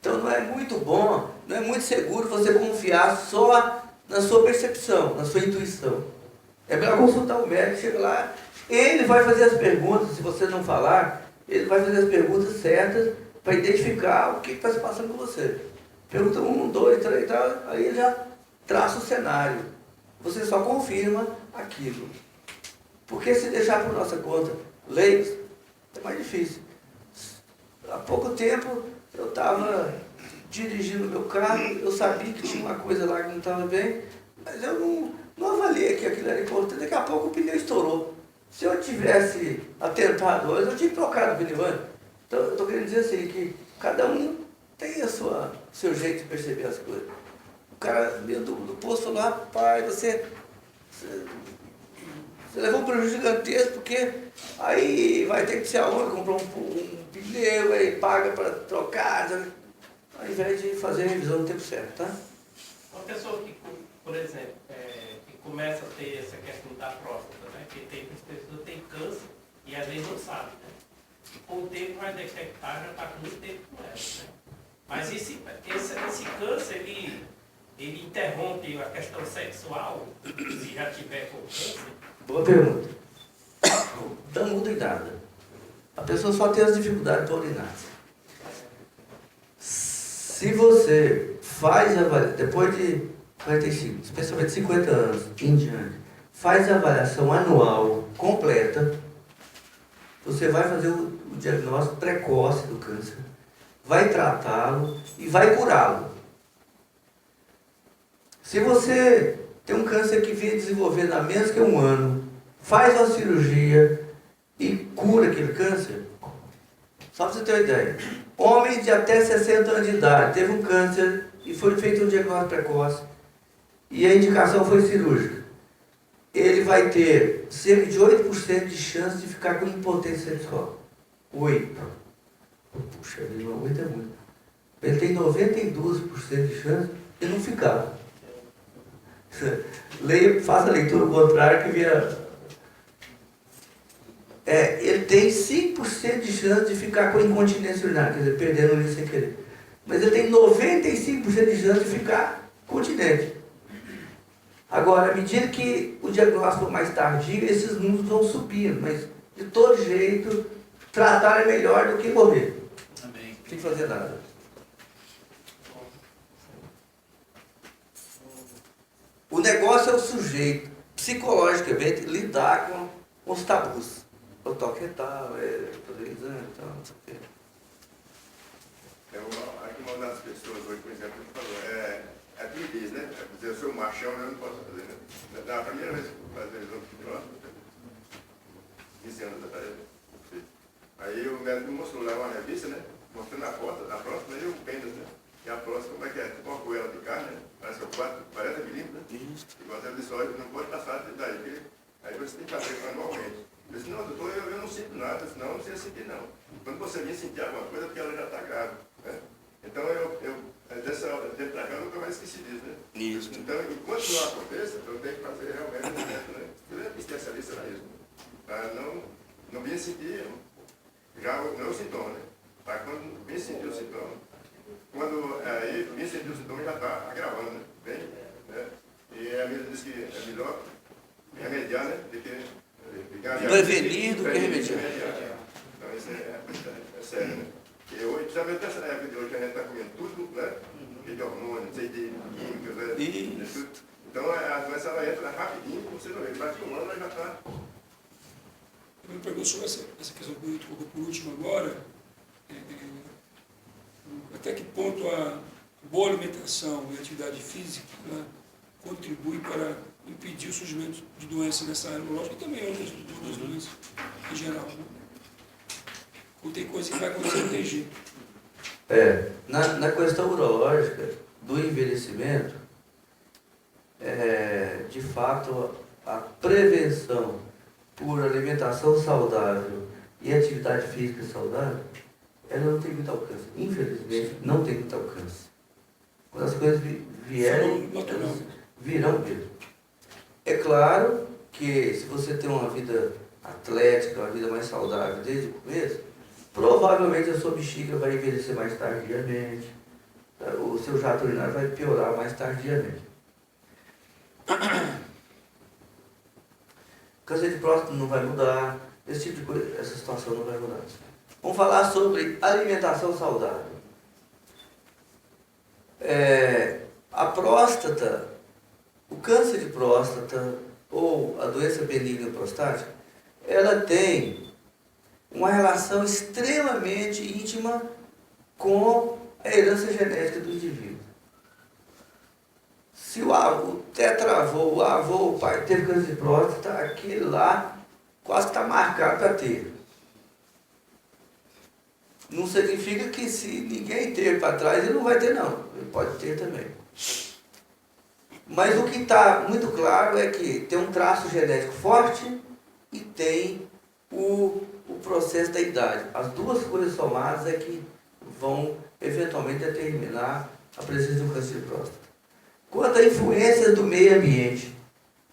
Então não é muito bom, não é muito seguro você confiar só na sua percepção, na sua intuição. É melhor consultar o médico, chega lá, ele vai fazer as perguntas, se você não falar, ele vai fazer as perguntas certas para identificar o que está se passando com você. Pergunta 1, 2, 3 e tal, aí ele já traça o cenário. Você só confirma aquilo. Porque se deixar por nossa conta leigos, é mais difícil. Há pouco tempo eu estava dirigindo meu carro, eu sabia que tinha uma coisa lá que não estava bem, mas eu não avaliei que aquilo era importante. Daqui a pouco o pneu estourou. Se eu tivesse atentado antes, eu tinha trocado o pneu antes. Então eu estou querendo dizer assim, que cada um tem seu jeito de perceber as coisas. O cara meio do posto falou, rapaz, você levou um prejuízo gigantesco, porque aí vai ter que ser aonde, comprar um pneu, aí paga para trocar, ao invés de fazer a revisão no tempo certo, tá? Uma pessoa que, por exemplo, que começa a ter essa questão da próstata, né? Que tem pessoas que têm câncer e às vezes não sabe, né? E com o tempo vai detectar, já está com muito tempo com ela, né? Mas esse câncer, ele interrompe a questão sexual, se já tiver com câncer? Boa pergunta. Não muda em nada. A pessoa só tem as dificuldades para urinar. Se você faz a avaliação, depois de 45, especialmente 50 anos em diante, faz a avaliação anual completa, você vai fazer o diagnóstico precoce do câncer, vai tratá-lo e vai curá-lo. Se você tem um câncer que vem desenvolvendo há menos que um ano, faz uma cirurgia e cura aquele câncer, só para você ter uma ideia. Homem de até 60 anos de idade teve um câncer e foi feito um diagnóstico precoce e a indicação foi cirúrgica. Ele vai ter cerca de 8% de chance de ficar com impotência sexual. 8%. Puxa, 8 é muito. Ele tem 92% de chance de não ficar. Faça a leitura contrária que vira... ele tem 5% de chance de ficar com incontinência urinária, quer dizer, perdendo o urina sem querer. Mas ele tem 95% de chance de ficar continente. Agora, à medida que o diagnóstico for mais tardio, esses números vão subindo, mas de todo jeito, tratar é melhor do que morrer. Amém. Sem fazer nada. O negócio é o sujeito, psicologicamente, lidar com os tabus. O toque é tal, fazer exame e tal, não sei o quê. Aqui uma das pessoas hoje, por exemplo, falou, timidez, né? Dizer, eu sou machão, eu não posso fazer, né? Da primeira vez que eu fui fazer exame de próstata, 15 anos atrás, aí o médico me mostrou lá uma revista, né? Mostrando a próstata, e o pênis, né? E a próstata, como é que é? Tipo uma goela de carne, né? Parece que é 40 milímetros, né? Igual você disse, olha, não pode passar daí, porque aí você tem que fazer anualmente. Eu disse, não, doutor, eu não sinto nada. Eu disse, não precisa sentir, não. Quando você vir sentir alguma coisa, é porque ela já está grávida, né? Então, dessa tempo para cá, eu nunca mais esqueci disso, né? Isso. Então, enquanto não aconteça, eu tenho que fazer realmente um médico, né? Eu é especialista nisso, né? Para não vir sentir já não o sintoma, né? Para quando vir sentir o sintoma, quando aí vir sentir o sintoma, já está agravando, né? Bem, né? E a medida diz que é melhor remediar, né? Do que prevenir do que remediar. Então, isso é sério, né? E hoje, principalmente nessa época de hoje, a gente está comendo tudo, né? De hormônio, de químicos, né? Isso. Então, a doença ela entra rapidinho, você não vê. Bate um ano, ela já está... Eu me pergunto sobre essa questão que o colocou por último agora, até que ponto a boa alimentação e atividade física, né, contribui para impedir o surgimento de doenças nessa área urológica e também outras doenças em geral. Né? Ou tem coisa que vai acontecer não tem jeito. Na questão urológica do envelhecimento, de fato, a prevenção por alimentação saudável e atividade física saudável, ela não tem muito alcance. Infelizmente, não tem muito alcance. Quando as coisas vierem, elas virão mesmo. É claro que se você tem uma vida atlética, uma vida mais saudável desde o começo, provavelmente a sua bexiga vai envelhecer mais tardiamente, o seu jato urinário vai piorar mais tardiamente. Câncer de próstata não vai mudar, esse tipo de coisa, essa situação não vai mudar. Vamos falar sobre alimentação saudável. A próstata, o câncer de próstata ou a doença benigna prostática, ela tem uma relação extremamente íntima com a herança genética do indivíduo. Se o tetravô, o avô, o pai teve câncer de próstata, aquele lá quase está marcado para ter. Não significa que se ninguém teve para trás, ele não vai ter não. Ele pode ter também. Mas o que está muito claro é que tem um traço genético forte e tem o processo da idade. As duas coisas somadas é que vão eventualmente determinar a presença do câncer de próstata. Quanto à influência do meio ambiente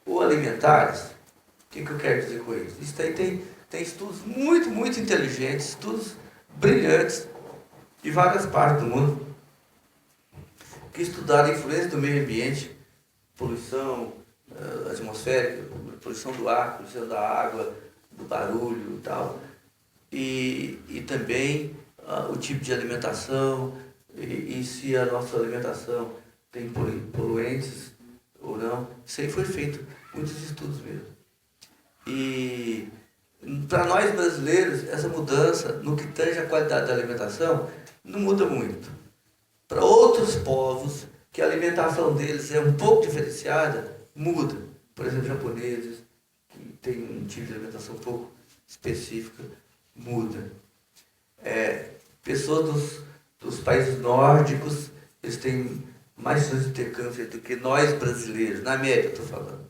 ou alimentares, o que eu quero dizer com isso? Isso aí tem estudos muito, muito inteligentes, estudos brilhantes de várias partes do mundo que estudaram a influência do meio ambiente, poluição atmosférica, poluição do ar, poluição da água, do barulho e tal, e também o tipo de alimentação e se a nossa alimentação tem poluentes ou não. Isso aí foi feito, muitos estudos mesmo. E para nós brasileiros, essa mudança no que tange a qualidade da alimentação não muda muito. Para outros povos, que a alimentação deles é um pouco diferenciada, muda. Por exemplo, japoneses, que tem um tipo de alimentação um pouco específica, muda. Pessoas dos países nórdicos, eles têm mais chance de ter câncer do que nós brasileiros, na média estou falando.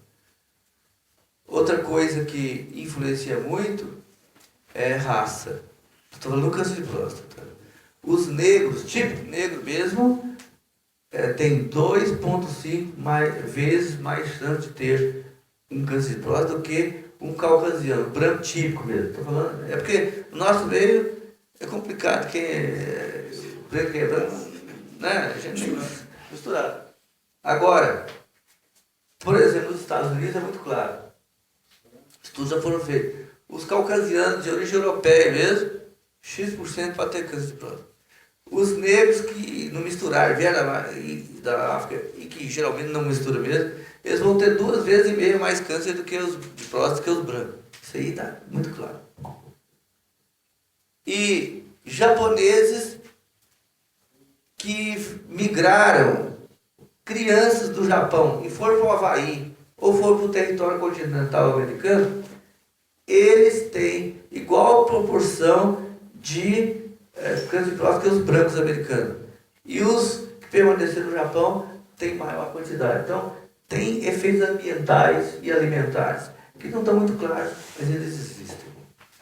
Outra coisa que influencia muito é raça. Estou falando do câncer de próstata. Os negros, tipo negro mesmo, tem 2,5 vezes mais chance de ter um câncer de próstata do que um caucasiano, branco típico mesmo. Estou falando, é porque o nosso meio é complicado, quem é preto, quem é branco, né? A gente tem misturado. Agora, por exemplo, nos Estados Unidos é muito claro. Estudos já foram feitos. Os caucasianos de origem europeia mesmo, X% para ter câncer de próstata. Os negros que não misturaram, vieram da África e que geralmente não misturam mesmo, eles vão ter 2,5 vezes mais câncer do que os de próstata que os brancos. Isso aí está muito claro. E japoneses que migraram, crianças do Japão, e foram para o Havaí, ou foram para o território continental americano, eles têm igual proporção de câncer de próstata que os brancos americanos. E os que permaneceram no Japão têm maior quantidade. Então, tem efeitos ambientais e alimentares, que não estão muito claros, mas eles existem.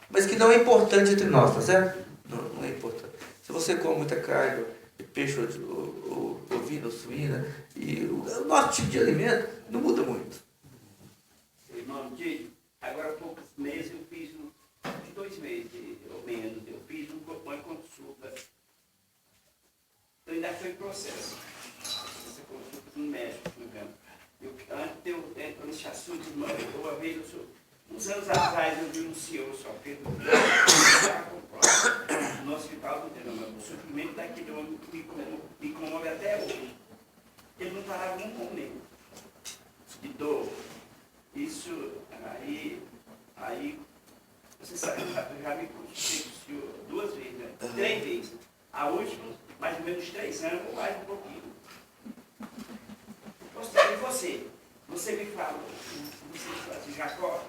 Mas que não é importante entre nós, tá certo? Não é importante. Se você come muita carne, peixe ou ovina ou suína, e o nosso tipo de alimento não muda muito. Irmão, agora há poucos meses eu fiz, de 2 meses ou menos, eu fiz uma consulta. Então ainda foi em processo. Essa consulta no México, no campo. Antes de eu entrar nesse assunto, irmão, uma vez, uns anos atrás, eu vi um senhor só Pedro no hospital do Terama. O sofrimento daquele homem me comove até hoje. Ele não parava um momento de dor. Isso, aí você sabe, eu já me consultei com o senhor 2 vezes, né? 3 vezes. A última, mais ou menos 3 anos, ou mais um pouquinho. E você me falou, você falou assim, Jacó,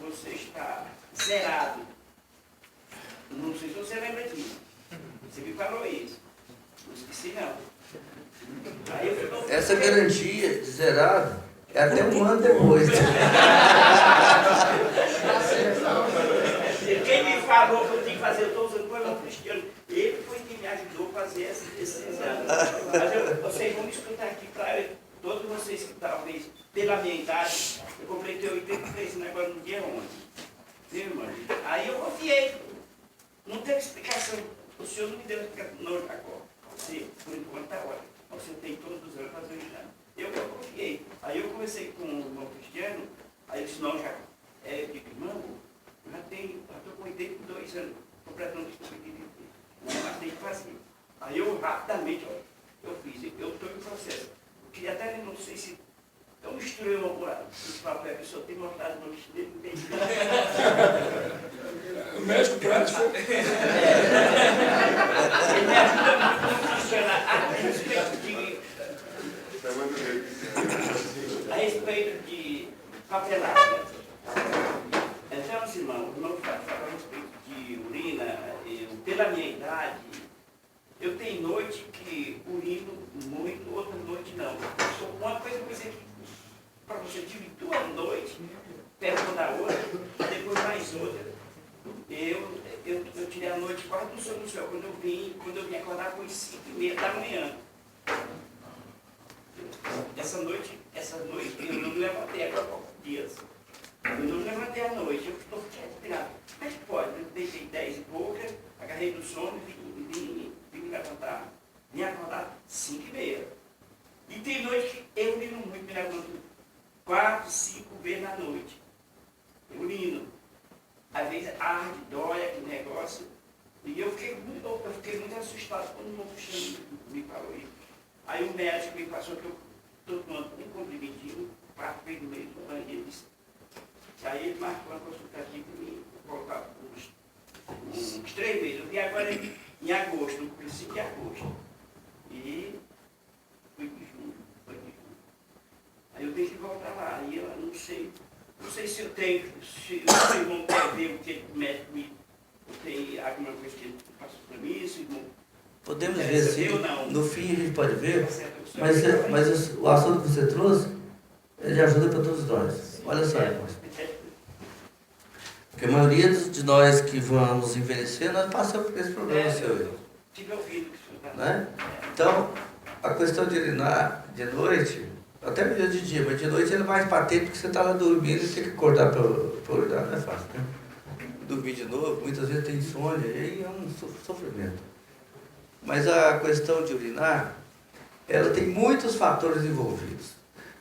você está zerado. Não sei se você lembra disso. Você me falou isso. Não esqueci não. Aí eu fui, essa garantia de zerado é até um ano depois. Quem me falou que eu tinha que fazer todos os anos foi um cristiano. Ele foi quem me ajudou a fazer esse exame. Mas vocês vão me escutar aqui para todos vocês que talvez, pela minha idade, eu completei 83 anos agora no dia 11. Viu, irmão? Aí eu confiei. Não teve explicação. O senhor não me deu explicação. Não, Jacó. você, por enquanto, está ótimo. Mas você tem todos os anos para fazer o exame. Eu confiei. Aí eu comecei com o irmão Cristiano, aí ele disse, não, já. Eu digo, irmão, já estou com 82 anos, completando os 82, mas tem que fazer. Aí eu rapidamente, olha, eu fiz, eu estou em processo. Eu queria até, não sei se eu misturei esse papel, que só tem mostrado no dele, não tem. O médico prático. Ele me ajuda muito a funcionar a respeito de papelada. Então, assim, irmão fala a respeito de urina, pela minha idade, eu tenho noite que urino muito, outra noite não. Uma coisa que eu pensei que para você tive 2 noites, perto da outra, depois mais outra. Eu tirei a noite quase do sono do céu, quando eu vim acordar com 5h30 da manhã. Essa noite eu não me levantei agora há poucos dias. Eu não me levantei à noite, eu estou tirado. Mas pode, eu deitei 10 e pouca, agarrei do sono e vim me levantar, me acordar 5h30. E tem noite que eu urino muito, me levanto 4, 5 vezes na noite. Eu urino. Às vezes arde, dói aquele negócio. E eu fiquei muito assustado quando o meu puxando me falou isso. Aí o médico me passou que eu estou tomando um comprimitinho, 4 vezes no mês, no banho, ele disse. Aí ele marcou uma consulta aqui para mim, voltar uns 3 meses. Eu vi agora em agosto, no princípio de agosto. E fui de junho. Aí eu tenho que voltar lá. E eu não sei se eu tenho, se o irmão quer ver o que o médico me tem alguma coisa que ele passou para mim, se o irmão Podemos ver sim, não. no fim a gente pode ver, mas o assunto que você trouxe, ele ajuda para todos nós. Olha só, irmãos. Porque a maioria de nós que vamos envelhecer, nós passamos por esse problema seu. Tive ouvido que o senhor está. Né? Então, a questão de urinar de noite, até melhor de dia, mas de noite é mais patente porque você está lá dormindo e tem que acordar para urinar, não é fácil, né? Dormir de novo, muitas vezes tem insônia, e aí é um sofrimento. Mas a questão de urinar, ela tem muitos fatores envolvidos.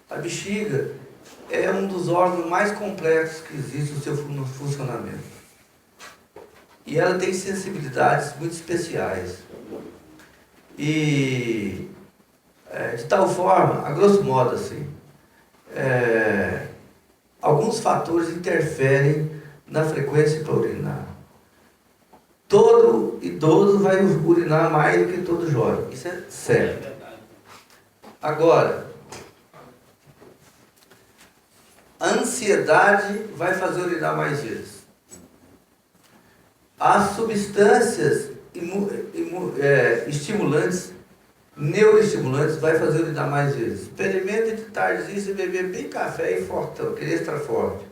A bexiga é um dos órgãos mais complexos que existe no seu funcionamento. E ela tem sensibilidades muito especiais. E de tal forma, a grosso modo assim, alguns fatores interferem na frequência para urinar. Todo idoso vai urinar mais do que todo jovem, isso é certo. Agora, a ansiedade vai fazer urinar mais vezes. As substâncias estimulantes, neuroestimulantes, vai fazer urinar mais vezes. Experimenta de tardezinha você beber bem café e fortão, aquele extra forte.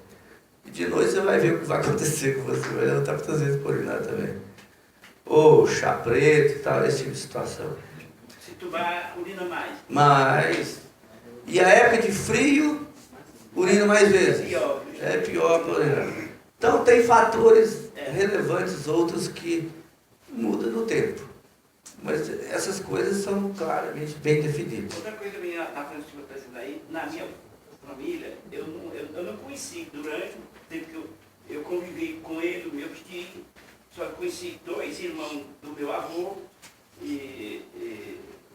E de noite você vai ver o que vai acontecer com você, vai levantar muitas vezes para urinar também. Ou chá preto e tal, esse tipo de situação. Se tomar, urina mais. Mas, e a época de frio, urina mais vezes. É pior para urinar. Então tem fatores relevantes, outros que mudam no tempo. Mas essas coisas são claramente bem definidas. Outra coisa também na frente que eu estou dizendo aí, na minha família, eu não conheci, durante o tempo que eu convivi com ele, o meu tio, só conheci 2 irmãos do meu avô,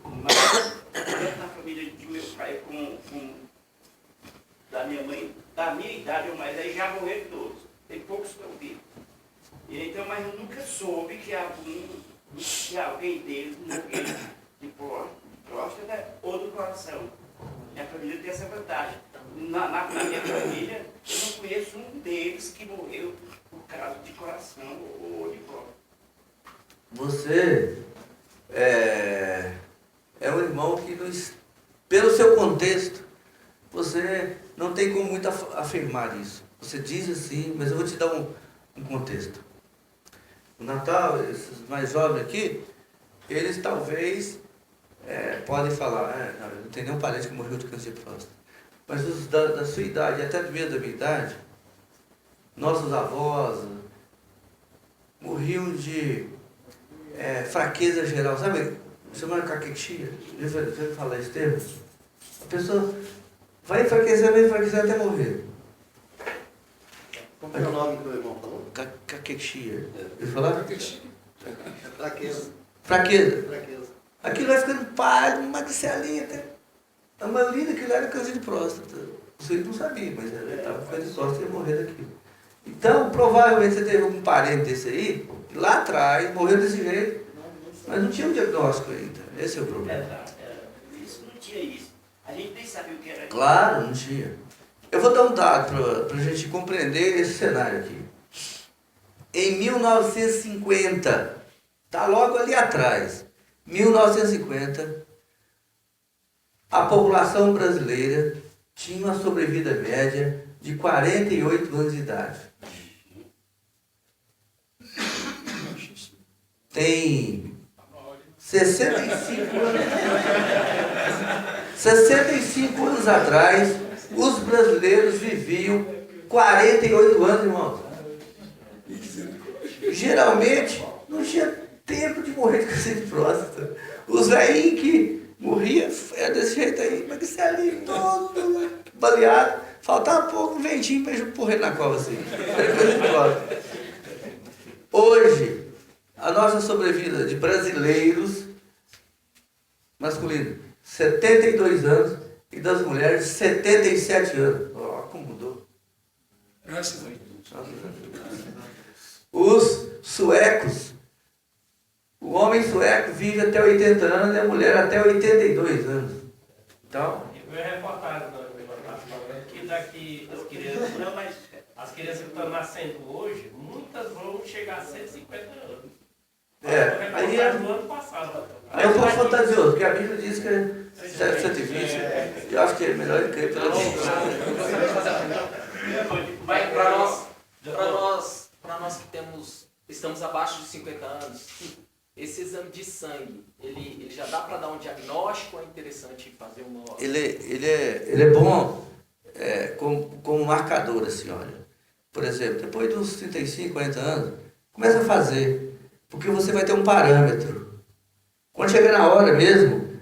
mas na família de meu pai com da minha mãe, da minha idade, mas aí já morreram todos, tem poucos que eu vi. Então, mas eu nunca soube que alguém deles morreu de próstata ou do coração. Minha família tem essa vantagem. Na minha família, eu não conheço um deles que morreu por causa de coração ou de próstata. Você é um irmão que, pelo seu contexto, você não tem como muito afirmar isso. Você diz assim, mas eu vou te dar um contexto. O Natal, esses mais jovens aqui, eles talvez podem falar, não tem nenhum parente que morreu de câncer de próstata. Mas os da sua idade, até mesmo da minha idade, nossos avós morriam de fraqueza geral, sabe? chama caquexia. Já ouviu falar esse termo? A pessoa vai enfraquecer até morrer. Como é o nome que o irmão falou? Caquexia. Ouviu falar? Fraqueza. Fraqueza. Fraqueza. Aquilo vai ficando pálido, magricelinho até. A maioria daquilo era câncer de próstata. Você não sabia, mas ele estava com câncer de próstata e ia morrer daquilo. Então, provavelmente você teve algum parente desse aí, que lá atrás morreu desse jeito, mas não tinha um diagnóstico ainda. Esse é o problema. Isso não tinha isso. A gente nem sabia o que era. Claro, não tinha. Eu vou dar um dado para a gente compreender esse cenário aqui. Em 1950, está logo ali atrás, 1950, a população brasileira tinha uma sobrevida média de 48 anos de idade. Tem 65 anos. 65 anos atrás, os brasileiros viviam 48 anos, irmãos. Geralmente, não tinha tempo de morrer de câncer de próstata. Os velhinhos que morriam era desse jeito aí, magricelinho, todo baleado. Faltava pouco, um ventinho para eles morrer na cova assim. Era câncer de próstata. Hoje, a nossa sobrevida de brasileiros masculinos, 72 anos, e das mulheres, 77 anos. Ó, como mudou. Graças a Deus. Os suecos, o homem sueco vive até 80 anos e a mulher até 82 anos. Então, E foi reportagem falando que daqui as crianças que estão nascendo hoje, muitas vão chegar a 150 anos. aí Do ano passado. é um pouco fantasioso, porque a Bíblia diz que é 120. Eu acho que é melhor ele crer pela Mas para nós que estamos abaixo de 50 anos, esse exame de sangue, ele já dá para dar um diagnóstico ou é interessante fazer uma... Ele é bom como marcador, assim, olha. Por exemplo, depois dos 35, 40 anos, começa a fazer, porque você vai ter um parâmetro. Quando chegar na hora mesmo,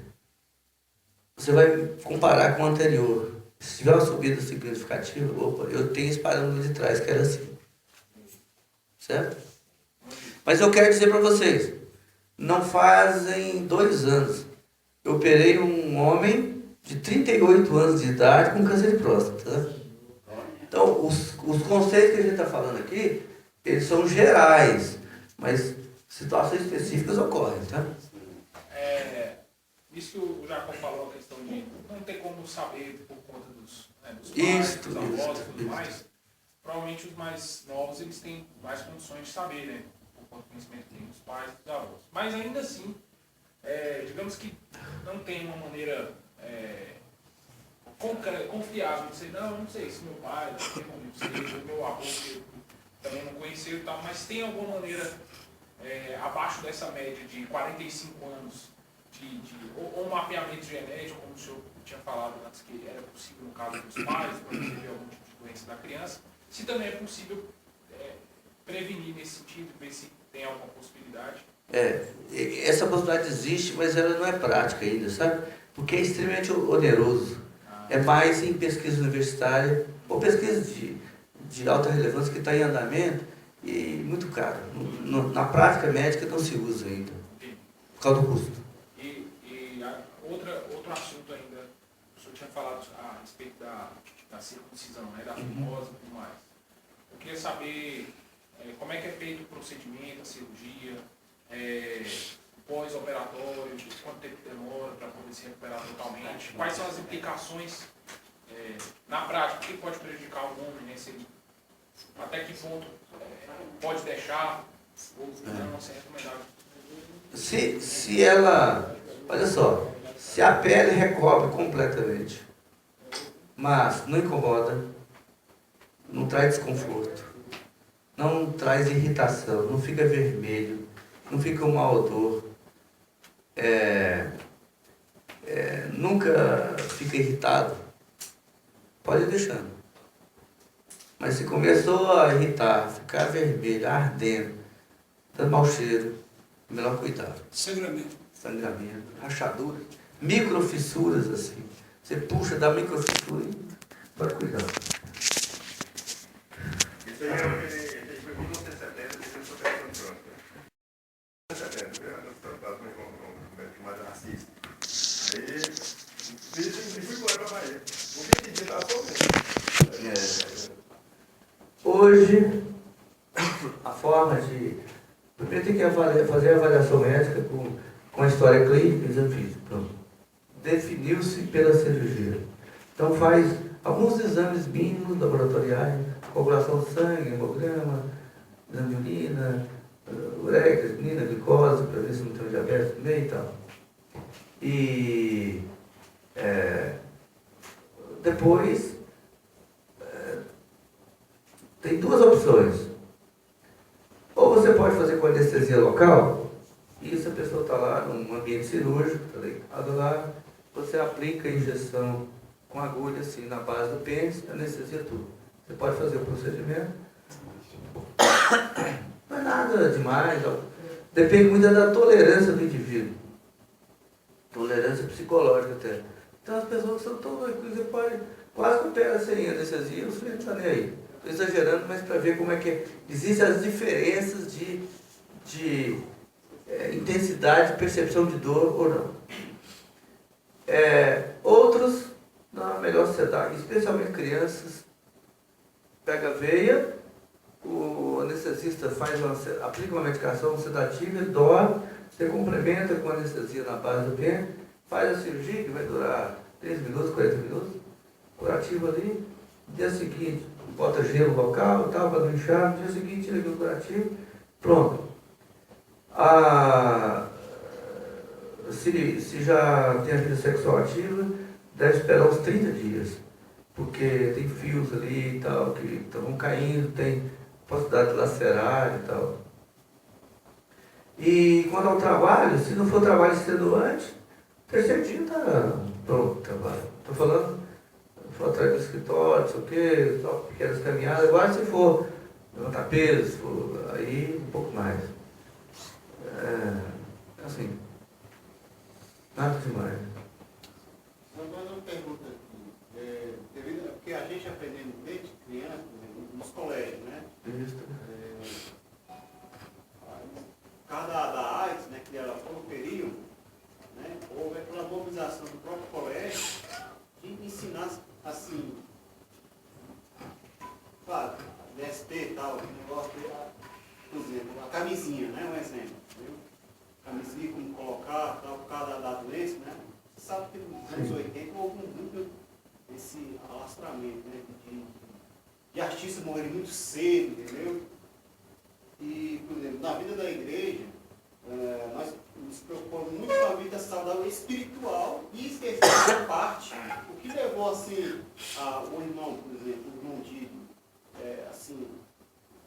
você vai comparar com o anterior. Se tiver uma subida significativa, opa, eu tenho esse parâmetro de trás que era assim. Certo? Mas eu quero dizer para vocês, não fazem 2 anos, eu operei um homem de 38 anos de idade com câncer de próstata. Tá? Então, os conceitos que a gente está falando aqui, eles são gerais, mas situações específicas ocorrem, tá? Isso que o Jacó falou, a questão de não ter como saber por conta dos pais, Isso, dos avós e tudo isso. mais. Provavelmente os mais novos eles têm mais condições de saber, né? Por conta do conhecimento que tem dos pais e dos avós. Mas ainda assim, digamos que não tem uma maneira confiável de dizer, não, eu não sei se meu pai, se meu avô, que eu também não conheceu e tal, mas tem alguma maneira abaixo dessa média de 45 anos ou um mapeamento genético, como o senhor tinha falado antes, que era possível no caso dos pais, quando teve algum tipo de doença da criança, se também é possível prevenir nesse sentido, ver se tem alguma possibilidade. Essa possibilidade existe, mas ela não é prática ainda, sabe? Porque é extremamente oneroso. É mais em pesquisa universitária ou pesquisa de alta relevância que está em andamento e muito caro. Na prática médica não se usa ainda, por causa do custo. Outro assunto ainda, o senhor tinha falado a respeito da circuncisão, né, da fimose e tudo mais. Eu queria saber como é que é feito o procedimento, a cirurgia, pós-operatório, quanto tempo demora para poder se recuperar totalmente, quais são as implicações na prática, o que pode prejudicar o homem, né, até que ponto pode deixar ou não ser recomendado. Se ela, olha só, se a pele recobre completamente, mas não incomoda, não traz desconforto, não traz irritação, não fica vermelho, não fica um mau odor, nunca fica irritado, pode ir deixando. Mas se começou a irritar, ficar vermelho, ardendo, dando mau cheiro, Melhor cuidar. Sangramento. Sangramento, rachaduras, microfissuras assim. Você puxa da microfissura e vai cuidar. Isso aí foi em 1970, depois foi operação pronta. 1970, eu era um médico mais racista. Aí, fui embora para a Bahia. O que dia estava soltando. Hoje, a forma de... Primeiro tem que fazer a avaliação médica com a história clínica e exame físico. Pronto. Definiu-se pela cirurgia. Então faz alguns exames mínimos laboratoriais, coagulação de sangue, hemograma, exame de urina, ureia, creatinina, glicose, para ver se não tem diabetes também e tal. E depois tem duas opções. Ou você pode fazer com anestesia local, e se a pessoa está lá num ambiente cirúrgico, está deitado lá, você aplica a injeção com agulha assim na base do pênis, anestesia tudo. Você pode fazer o procedimento. Não é nada demais. Depende muito da tolerância do indivíduo. Tolerância psicológica até. Então as pessoas são tão doidas, você pode quase que opera sem anestesia, o sujeito não está nem aí. Estou exagerando, mas para ver como é que é. Existem as diferenças de intensidade de percepção de dor ou não. Outros, não, melhor sedar, especialmente crianças, pega a veia, o anestesista aplica uma medicação sedativa, ele dorme, você complementa com anestesia na base do pênis, faz a cirurgia, que vai durar 30 minutos, 40 minutos, curativo ali, no dia seguinte, bota gelo local, tal, para não inchar, no dia seguinte tira aquele curativo, pronto. Se já tem a vida sexual ativa, deve esperar uns 30 dias, porque tem fios ali e tal, que vão caindo, tem possibilidade de lacerar e tal. E quando ao trabalho, se não for trabalho extenuante, terceiro dia está pronto o trabalho. Estou falando, se for atrás do escritório, não sei o quê, só pequenas caminhadas. Agora se for levantar peso, se for, aí um pouco mais. Assim, nada demais. Agora uma pergunta aqui. Porque a gente aprendendo desde criança, nos colégios, né? Isso. Cada da AIDS, né, que ela foi no período, né, houve aquela mobilização do próprio colégio de ensinar assim, claro, DST e tal, negócio de, por exemplo, a camisinha, né, um exemplo, viu? Camisinha, como colocar, tal, por causa da doença, né? Você sabe que nos anos 80 houve muito esse alastramento, né, de artistas morrerem muito cedo, entendeu? E, por exemplo, na vida da igreja, nós nos preocupamos muito com a vida saudável espiritual e esquecemos da parte. O que levou, assim, o irmão, por exemplo, o irmão Dido, assim,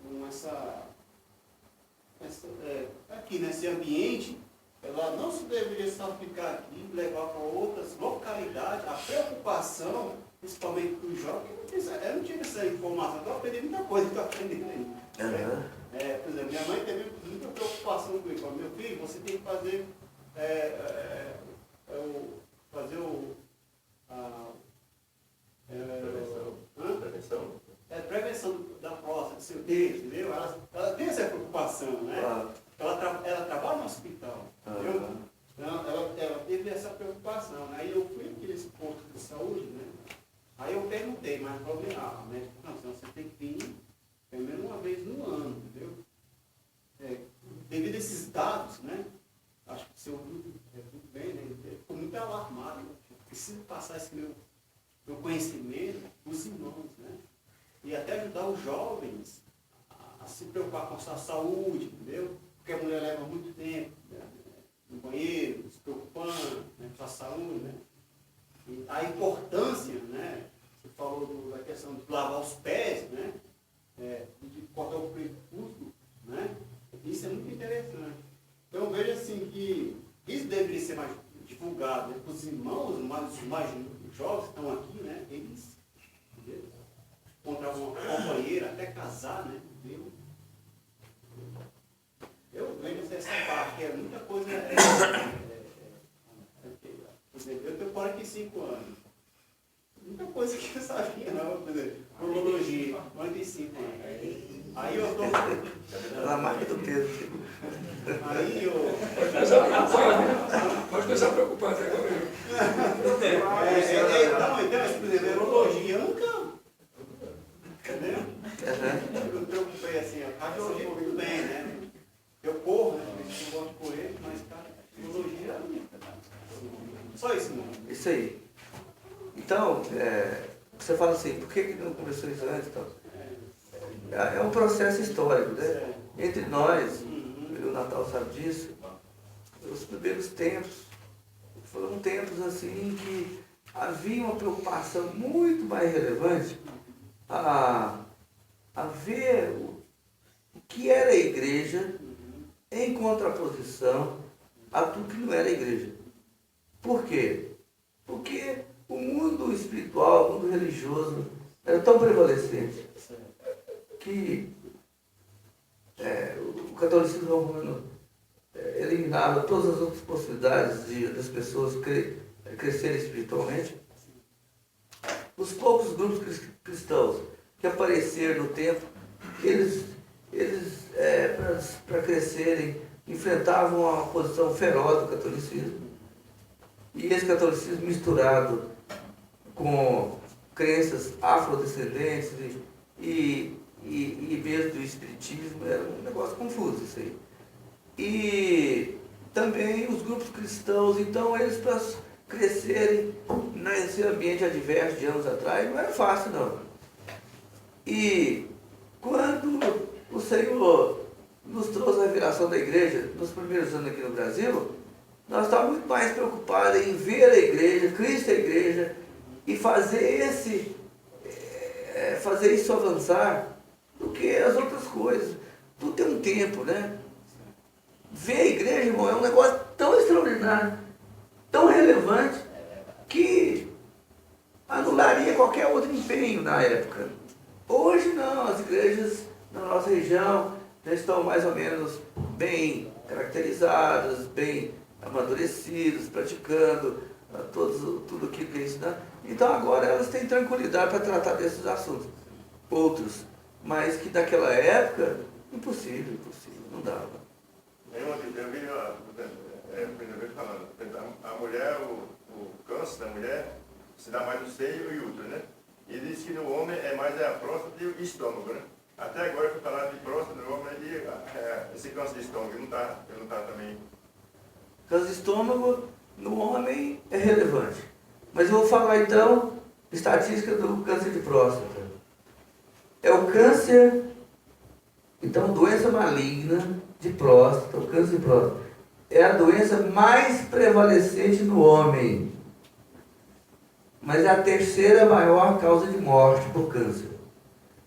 com aqui nesse ambiente, ela não se deveria só ficar aqui, levar para outras localidades, a preocupação, principalmente para os jovens, eu não tinha essa informação, eu aprendi muita coisa que eu aprendi ainda. Por exemplo, minha mãe teve muita preocupação com isso. Meu filho, você tem que fazer prevenção da próstata, seu Deus, entendeu? Ela tem essa preocupação, né? Ela trabalha no hospital, entendeu? Então, ela teve essa preocupação, né? Aí eu fui naqueles postos de saúde, né? Aí eu perguntei, mas a médica não, você tem que vir pelo menos uma vez no ano, entendeu? Devido a esses dados, né? Acho que o seu grupo tudo bem, né? Ficou muito alarmado, né? Preciso passar esse meu conhecimento para os irmãos, né? E até ajudar os jovens a se preocupar com a sua saúde, entendeu? Porque a mulher leva muito tempo, né, no banheiro, se preocupando, né, com a saúde, né? E a importância, né? Você falou da questão de lavar os pés, né? De cortar o crepúsculo, né? Isso é muito interessante. Então eu vejo assim que isso deveria ser mais divulgado, né? Para os irmãos, os mais jovens que estão aqui, né? Eles encontrar uma companheira, até casar, né? Eu vejo essa parte, que é muita coisa. Por exemplo, eu tenho 45 anos. Muita coisa que eu sabia, não. Por exemplo, urologia, 45 anos. Aí eu tô. Ela mais do peso. Aí eu. Pode começar preocupado agora. Então, por exemplo, urologia, eu nunca. Entendeu? Eu me preocupei assim, a cardiologia tudo bem, né? Eu corro, né? Eu gosto de correr, mas cardiologia. Só isso, não. Isso aí. Então, você fala assim, por que não começou isso antes? Então? É um processo histórico, né? Entre nós, o Natal sabe disso, os primeiros tempos foram tempos assim que havia uma preocupação muito mais relevante a ver o que era a igreja em contraposição a tudo que não era a igreja. Por quê? Porque o mundo espiritual, o mundo religioso era tão prevalecente que o catolicismo romano eliminava todas as outras possibilidades das pessoas crescerem espiritualmente. Os poucos grupos cristãos que apareceram no tempo, eles para crescerem, enfrentavam uma oposição feroz do catolicismo. E esse catolicismo misturado com crenças afrodescendentes e mesmo do espiritismo, era um negócio confuso isso aí. E também os grupos cristãos, então, eles para crescerem nesse ambiente adverso de anos atrás, não era fácil não. E quando o Senhor nos trouxe a revelação da igreja, nos primeiros anos aqui no Brasil, nós estávamos muito mais preocupados em ver a igreja, Cristo é a igreja, e fazer isso avançar, do que as outras coisas. Tudo tem um tempo, né? Ver a igreja, irmão, é um negócio tão extraordinário, tão relevante, que anularia qualquer outro empenho na época. Hoje não, as igrejas na nossa região já estão mais ou menos bem caracterizadas, bem amadurecidas, praticando tudo aquilo que é ensinado. Então agora elas têm tranquilidade para tratar desses assuntos. Outros, mas que naquela época, impossível, não dava. Eu vi falando, a mulher, o câncer da mulher se dá mais no seio e útero, né? E diz que no homem é mais a próstata e o estômago, né? Até agora eu fui falar de próstata no homem e esse câncer de estômago, ele não tá também. Câncer de estômago no homem é relevante. Mas eu vou falar então estatística do câncer de próstata. É o câncer, então doença maligna de próstata, o câncer de próstata, é a doença mais prevalecente no homem. Mas é a terceira maior causa de morte por câncer.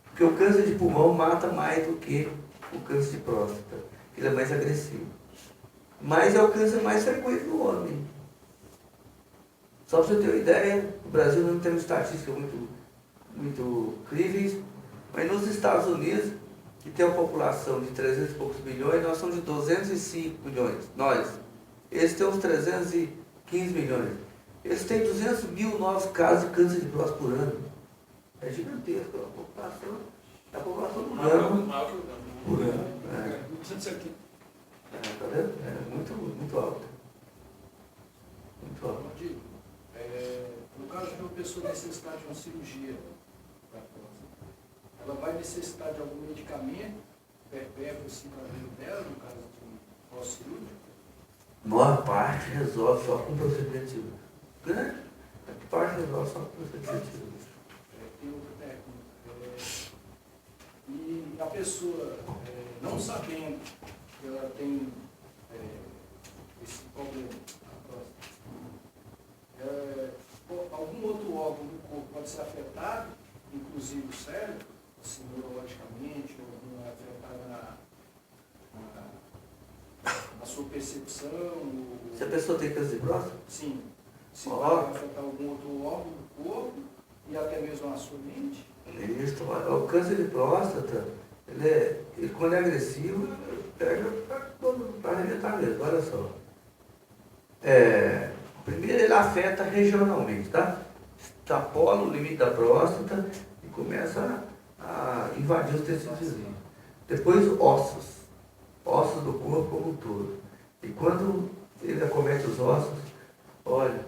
Porque o câncer de pulmão mata mais do que o câncer de próstata. Ele é mais agressivo. Mas é o câncer mais frequente no homem. Só para você ter uma ideia, no Brasil não temos estatísticas muito críveis, mas nos Estados Unidos, que tem uma população de 300 e poucos milhões, nós somos de 205 milhões. Nós. Eles têm uns 315 milhões. Eles têm 200 mil novos casos de câncer de próstata por ano. É gigantesco. A população do ano. Por ano. Tá vendo? É muito alto. Muito alto. No caso de uma pessoa necessitar de uma cirurgia, ela vai necessitar de algum medicamento perpétuo assim para a vida dela, no caso de pós-cirúrgico? A maior parte resolve só com procedimento cirúrgico. Grande parte resolve só com procedimento cirúrgico. Tem outra pergunta. E a pessoa, não sabendo que ela tem esse problema, algum outro órgão do corpo pode ser afetado, inclusive o cérebro, assim, neurologicamente, ou não afetar na sua percepção? Se a pessoa tem câncer de próstata? Sim. Se vai afetar algum outro órgão do corpo e até mesmo a sua mente? Isso, o câncer de próstata, ele quando é agressivo, pega para arrebentar mesmo, olha só. Primeiro ele afeta regionalmente, tá? Extrapola o limite da próstata e começa a invadir os tecidos vizinhos. Depois ossos do corpo como um todo. E quando ele acomete os ossos, olha,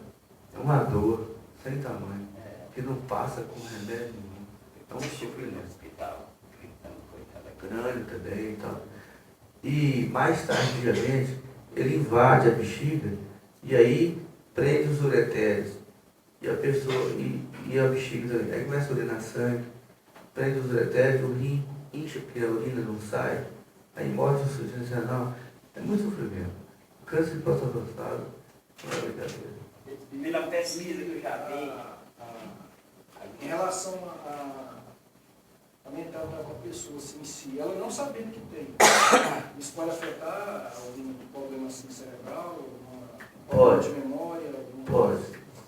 é uma dor sem tamanho, que não passa com remédio nenhum. É um sofrimento. No hospital, gritando, coitada. Crânio também e tal. E mais tardiamente, ele invade a bexiga e aí prende os uretérios. E a pessoa, e a bexiga também. Aí começa a urinar sangue, prende os uretérios, o rim incha porque a urina não sai, aí morre o sujeito renal. É muito sofrimento. O câncer de próstata avançado não é brincadeira. Primeira pesquisa que eu já vi. Em relação a mentalidade da pessoa assim, em si, ela não sabendo que tem, isso pode afetar algum problema assim, cerebral, alguma de memória?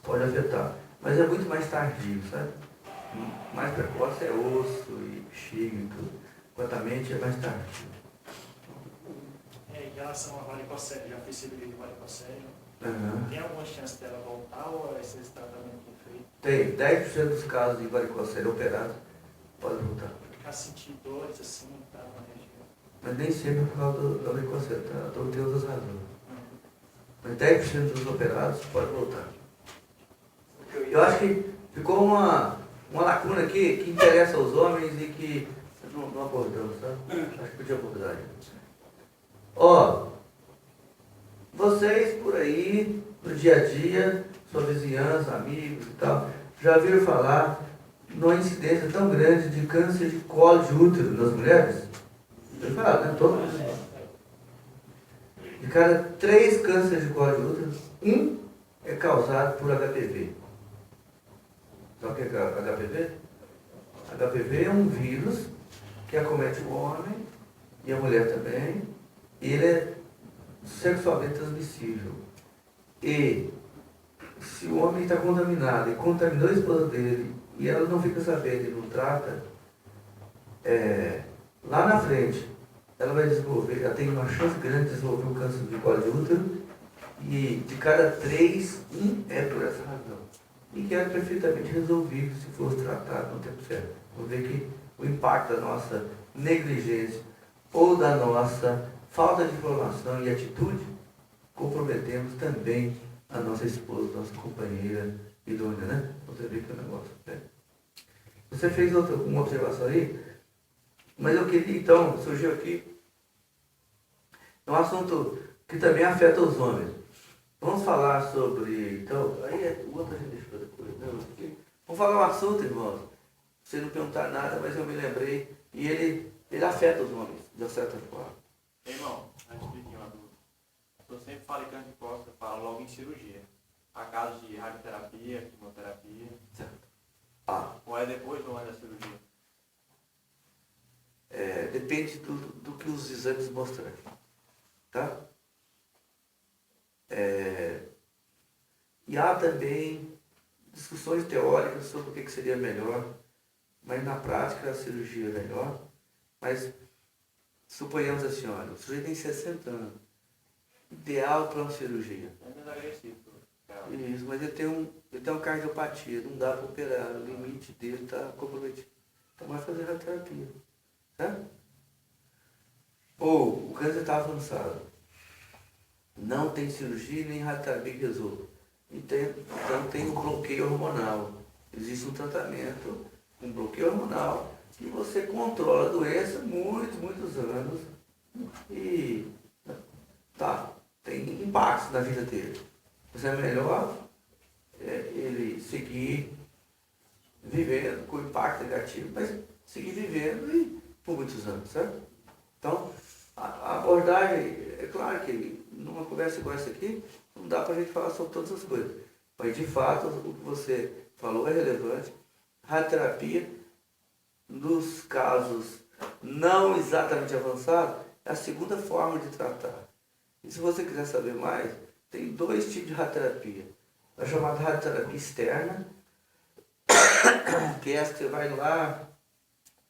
Pode afetar. Mas é muito mais tardio, sabe? Mais precoce é osso e bexiga e tudo. Enquanto a mente é mais tardio. Em relação à varicocele, já fiz cirurgia de varicocele. Uhum. Tem alguma chance dela voltar ou esse tratamento que é feito? Tem 10% dos casos de varicocele operados pode voltar. Ficar sentir dores assim, tá na região. Mas nem sempre é por causa da varicocele, tá? Então tem outras razões. Mas 10% dos operados pode voltar. Eu acho que ficou uma lacuna aqui que interessa aos homens e que não abordamos, sabe? Acho que podia abordar. Ó, vocês por aí, no dia a dia, sua vizinhança, amigos e tal, já viram falar numa incidência tão grande de câncer de colo de útero nas mulheres? Eu falo, né? Todo mundo. De cada 3 cânceres de colo de útero, 1 é causado por HPV. Sabe o que é HPV? HPV é um vírus que acomete o homem e a mulher também. E ele é sexualmente transmissível. E se o homem está contaminado e contaminou a esposa dele e ela não fica sabendo e não trata, lá na frente ela vai desenvolver, ela tem uma chance grande de desenvolver um câncer de colo de útero e de cada 3, 1 é por essa razão. E que é perfeitamente resolvível se fosse tratado no tempo certo. Vamos ver que o impacto da nossa negligência ou da nossa falta de informação e atitude, comprometemos também a nossa esposa, nossa companheira idônea, né? Você vê que é um negócio. Né? Você fez uma observação aí, mas eu queria então, surgiu aqui, um assunto que também afeta os homens. Vamos falar sobre, então, aí o outro a gente deixa para depois, né? Vamos falar um assunto, irmãos. Você não perguntar nada, mas eu me lembrei, e ele afeta os homens, de uma certa forma. Irmão, antes de uma dúvida, eu sempre falo em câncer de próstata, eu falo logo em cirurgia. Há casos de radioterapia, quimioterapia. Certo. Ou é depois ou antes da cirurgia? Depende do que os exames mostrarem. Tá? E há também discussões teóricas sobre o que seria melhor, mas na prática a cirurgia é melhor. Mas suponhamos assim, olha, o sujeito tem 60 anos, ideal para uma cirurgia. É menos agressivo. Isso, mas ele tem uma cardiopatia, não dá para operar, o limite dele está comprometido. Então vai fazer radioterapia. Certo? Ou o câncer está avançado. Não tem cirurgia nem radioterapia que resolva. Então tem um bloqueio hormonal. Existe um tratamento com bloqueio hormonal e você controla a doença muitos anos e tem impactos na vida dele. Mas é melhor ele seguir vivendo com impacto negativo, mas seguir vivendo e por muitos anos, certo? Então, a abordagem, é claro que numa conversa igual essa aqui, não dá para a gente falar sobre todas as coisas. Mas, de fato, o que você falou é relevante. Radioterapia, nos casos não exatamente avançados, é a segunda forma de tratar. E se você quiser saber mais, tem 2 tipos de radioterapia. A chamada radioterapia externa, que é essa que você vai lá,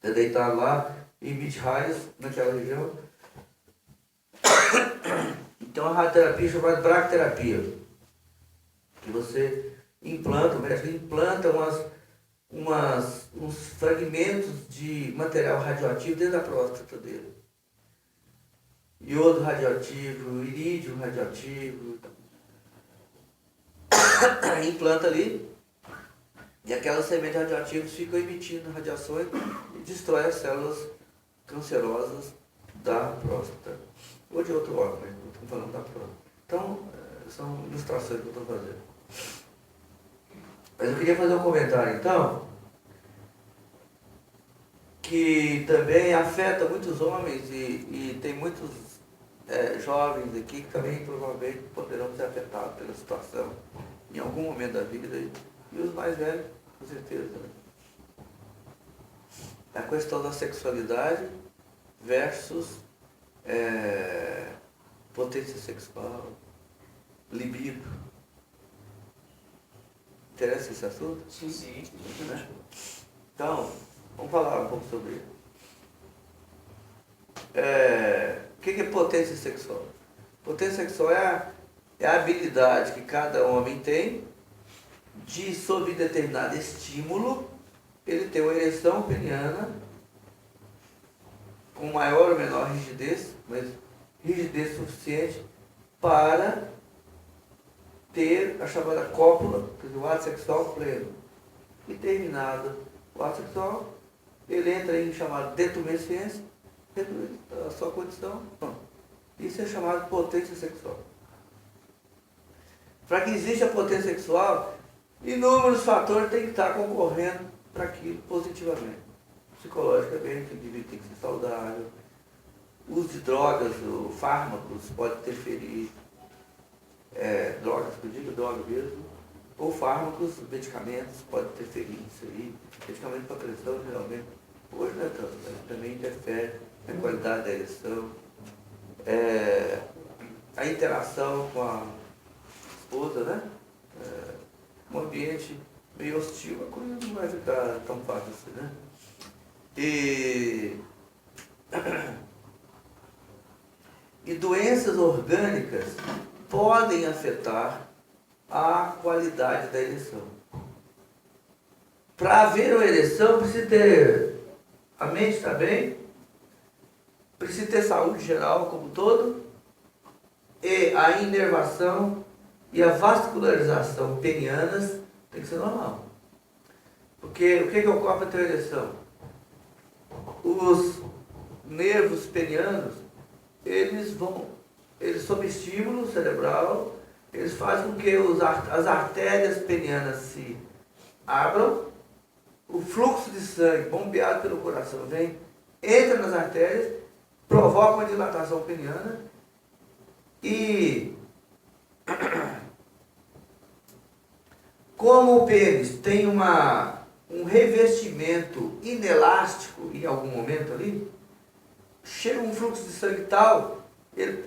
você deitado lá, e mid-raios naquela região. Então a radioterapia é chamada bracterapia, que você implanta, o médico implanta uns fragmentos de material radioativo dentro da próstata dele. Iodo radioativo, irídio radioativo. Implanta ali e aquelas sementes radioativas ficam emitindo radiações e destrói as células cancerosas da próstata. Ou de outro órgão, mas não estou falando da próstata. Então, são ilustrações que eu estou fazendo. Mas eu queria fazer um comentário, então, que também afeta muitos homens e tem muitos jovens aqui que também provavelmente poderão ser afetados pela situação em algum momento da vida, e os mais velhos, com certeza. Né? A questão da sexualidade versus potência sexual, libido. Interessa esse assunto? Sim. Né? Então, vamos falar um pouco sobre isso. O que é potência sexual? Potência sexual é a habilidade que cada homem tem de, sob determinado estímulo, ele ter uma ereção peniana com maior ou menor rigidez, mas rigidez suficiente para ter a chamada cópula, quer dizer, o ato sexual pleno. E terminado o ato sexual, ele entra em chamado detumescência, a sua condição. Bom, isso é chamado de potência sexual. Para que exista a potência sexual, inúmeros fatores têm que estar concorrendo para aquilo positivamente. Psicologicamente, o indivíduo tem que ser saudável, o uso de drogas ou fármacos pode interferir, drogas, que eu digo droga mesmo, ou fármacos, medicamentos, pode interferir nisso aí. Medicamento para pressão, geralmente, hoje não é tanto, né? Também interfere na qualidade da ereção. A interação com a esposa, né? Um ambiente meio hostil, a coisa não vai ficar tão fácil assim, né? E doenças orgânicas podem afetar a qualidade da ereção. Para haver uma ereção, precisa ter a mente está bem, precisa ter saúde geral como um todo, e a inervação e a vascularização penianas tem que ser normal. Porque o que ocorre para ter ereção? Os nervos penianos, eles sob estímulo cerebral, eles fazem com que as artérias penianas se abram, o fluxo de sangue bombeado pelo coração vem, entra nas artérias, provoca uma dilatação peniana e como o pênis tem um revestimento inelástico em algum momento ali, chega um fluxo de sangue tal, ele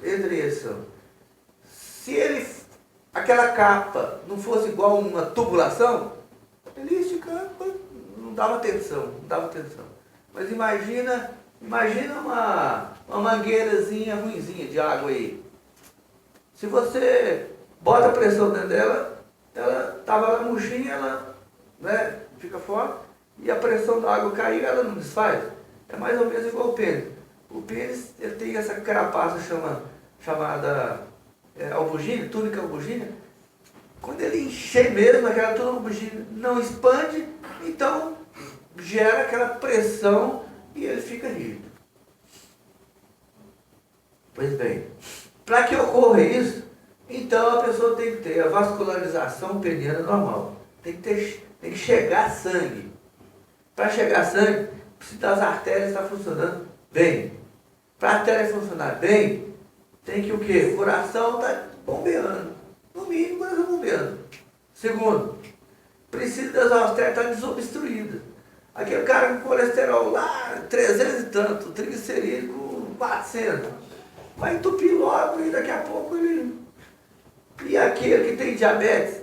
entra em ereção. Se aquela capa não fosse igual uma tubulação, ele ia esticando, não dava tensão. Mas imagina uma mangueirazinha ruinzinha de água aí. Se você bota a pressão dentro dela, ela estava lá murchinha, ela fica fora, e a pressão da água caiu, ela não desfaz. É mais ou menos igual o pênis. O pênis ele tem essa carapaça chamada albugina, túnica albugina. Quando ele encher mesmo, aquela túnica albugina não expande, então gera aquela pressão e ele fica rígido. Pois bem, para que ocorra isso, então a pessoa tem que ter a vascularização peniana normal. Tem que chegar sangue. Para chegar sangue, precisa das artérias estar funcionando bem. Para a artéria funcionar bem, tem que o quê? O coração está bombeando. No mínimo, mas está bombeando. Segundo, precisa das artérias estar desobstruídas. Aquele cara com colesterol lá, 300 e tanto, triglicerídeo 400, vai entupir logo e daqui a pouco ele... E aquele que tem diabetes,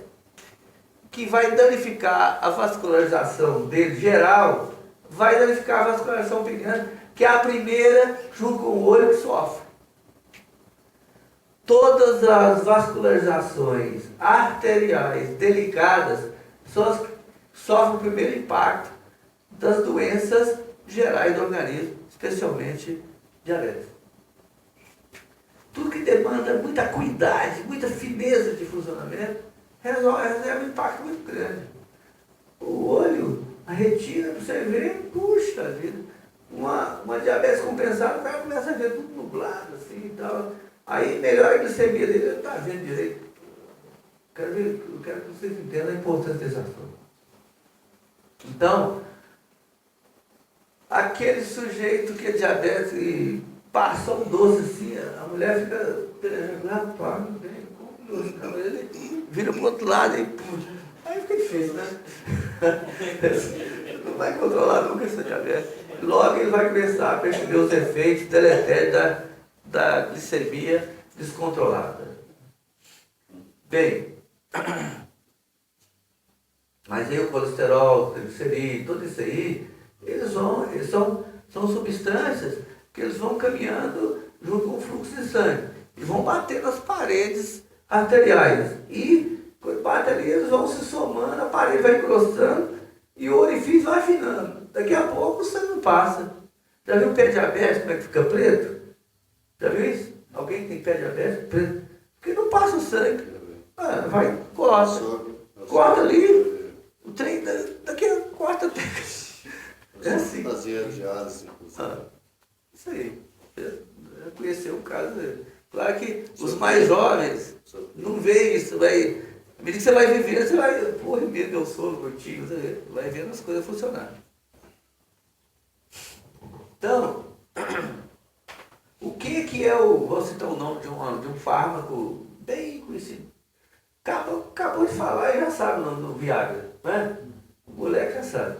que vai danificar a vascularização dele geral, vai danificar a vascularização peniana, que é a primeira, junto com o olho, que sofre. Todas as vascularizações arteriais delicadas sofrem o primeiro impacto das doenças gerais do organismo, especialmente diabetes. Tudo que demanda muita cuidado, muita fineza de funcionamento, resolve um impacto muito grande. O olho, a retina, para você ver, puxa vida. Uma diabetes compensada, o cara começa a ver tudo nublado, assim e tal. Aí melhora a glicemia dele, ele não está vendo direito. Eu quero que vocês entendam a importância desse assunto. Então, aquele sujeito que é diabetes e passa um doce assim, a mulher fica rapaz, ele vira para o outro lado e puxa. Aí fica difícil, né? Não vai controlar nunca essa diabetes. Logo ele vai começar a perceber os efeitos deletérios da glicemia descontrolada. Bem, mas aí o colesterol, o triglicerídeo, tudo isso aí, eles são substâncias que eles vão caminhando junto com o fluxo de sangue e vão bater nas paredes arteriais. E quando bate ali, eles vão se somando, a parede vai engrossando e o orifício vai afinando. Daqui a pouco o sangue não passa. Já viu o pé diabético, como é que fica preto? Já viu isso? Alguém que tem pé diabético preto? Porque não passa o sangue. Vai, corta ali, o trem daqui a quarta é assim. Isso aí. Eu conheci um caso dele. Claro que os mais jovens não veem isso, à medida que você vai vivendo, você vai, porra, meu sogro, meu tio, você vai vendo as coisas funcionar. Então, o que é vou citar o nome de um fármaco bem conhecido. Acabou de falar e já sabe o nome do Viagra, né? O moleque já sabe.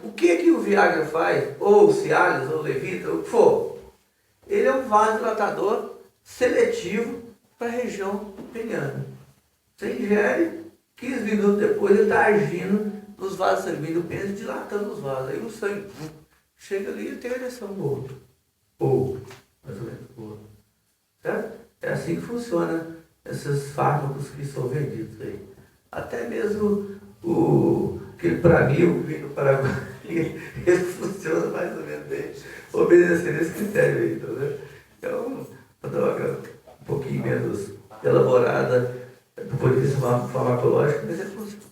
O que o Viagra faz, ou o Cialis, ou o Levitra, o que for? Ele é um vasodilatador seletivo para a região peniana. Você ingere, 15 minutos depois ele está agindo nos vasos sanguíneos do pênis, dilatando os vasos. Aí o sangue chega ali e tem a ereção boa. Ou, mais ou menos, boa. Certo? É assim que funciona esses fármacos que são vendidos aí. Até mesmo aquele Pramil que vem do Paraguai, ele funciona mais ou menos bem, obedecendo esse critério aí, entendeu? É uma droga um pouquinho menos elaborada do ponto de vista farmacológico, mas ele funciona.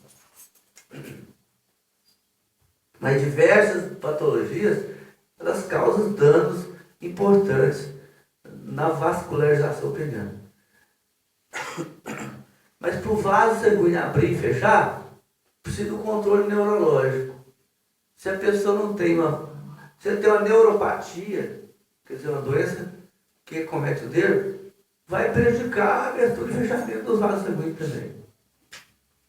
Mas diversas patologias, elas causam danos importantes na vascularização peniana. Mas para o vaso sanguíneo abrir e fechar, precisa do controle neurológico. Se a pessoa não tem se ele tem uma neuropatia, quer dizer, uma doença que comete o dedo, vai prejudicar a abertura e fechamento dos vasos sanguíneos também.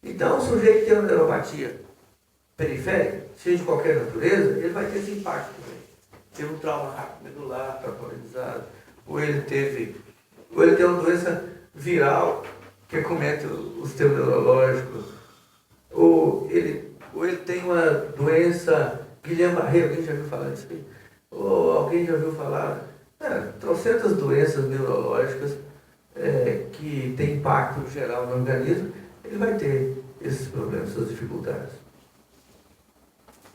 Então, o sujeito que tem uma neuropatia periférica, seja de qualquer natureza, ele vai ter esse impacto também. Teve um trauma rápido medular, traumatizado, ou ele tem uma doença viral que acomete o sistema neurológico, ou ele tem uma doença Guillain-Barré, alguém já ouviu falar disso aí? Ou alguém já ouviu falar? Trocentas doenças neurológicas que têm impacto geral no organismo, ele vai ter esses problemas, essas dificuldades.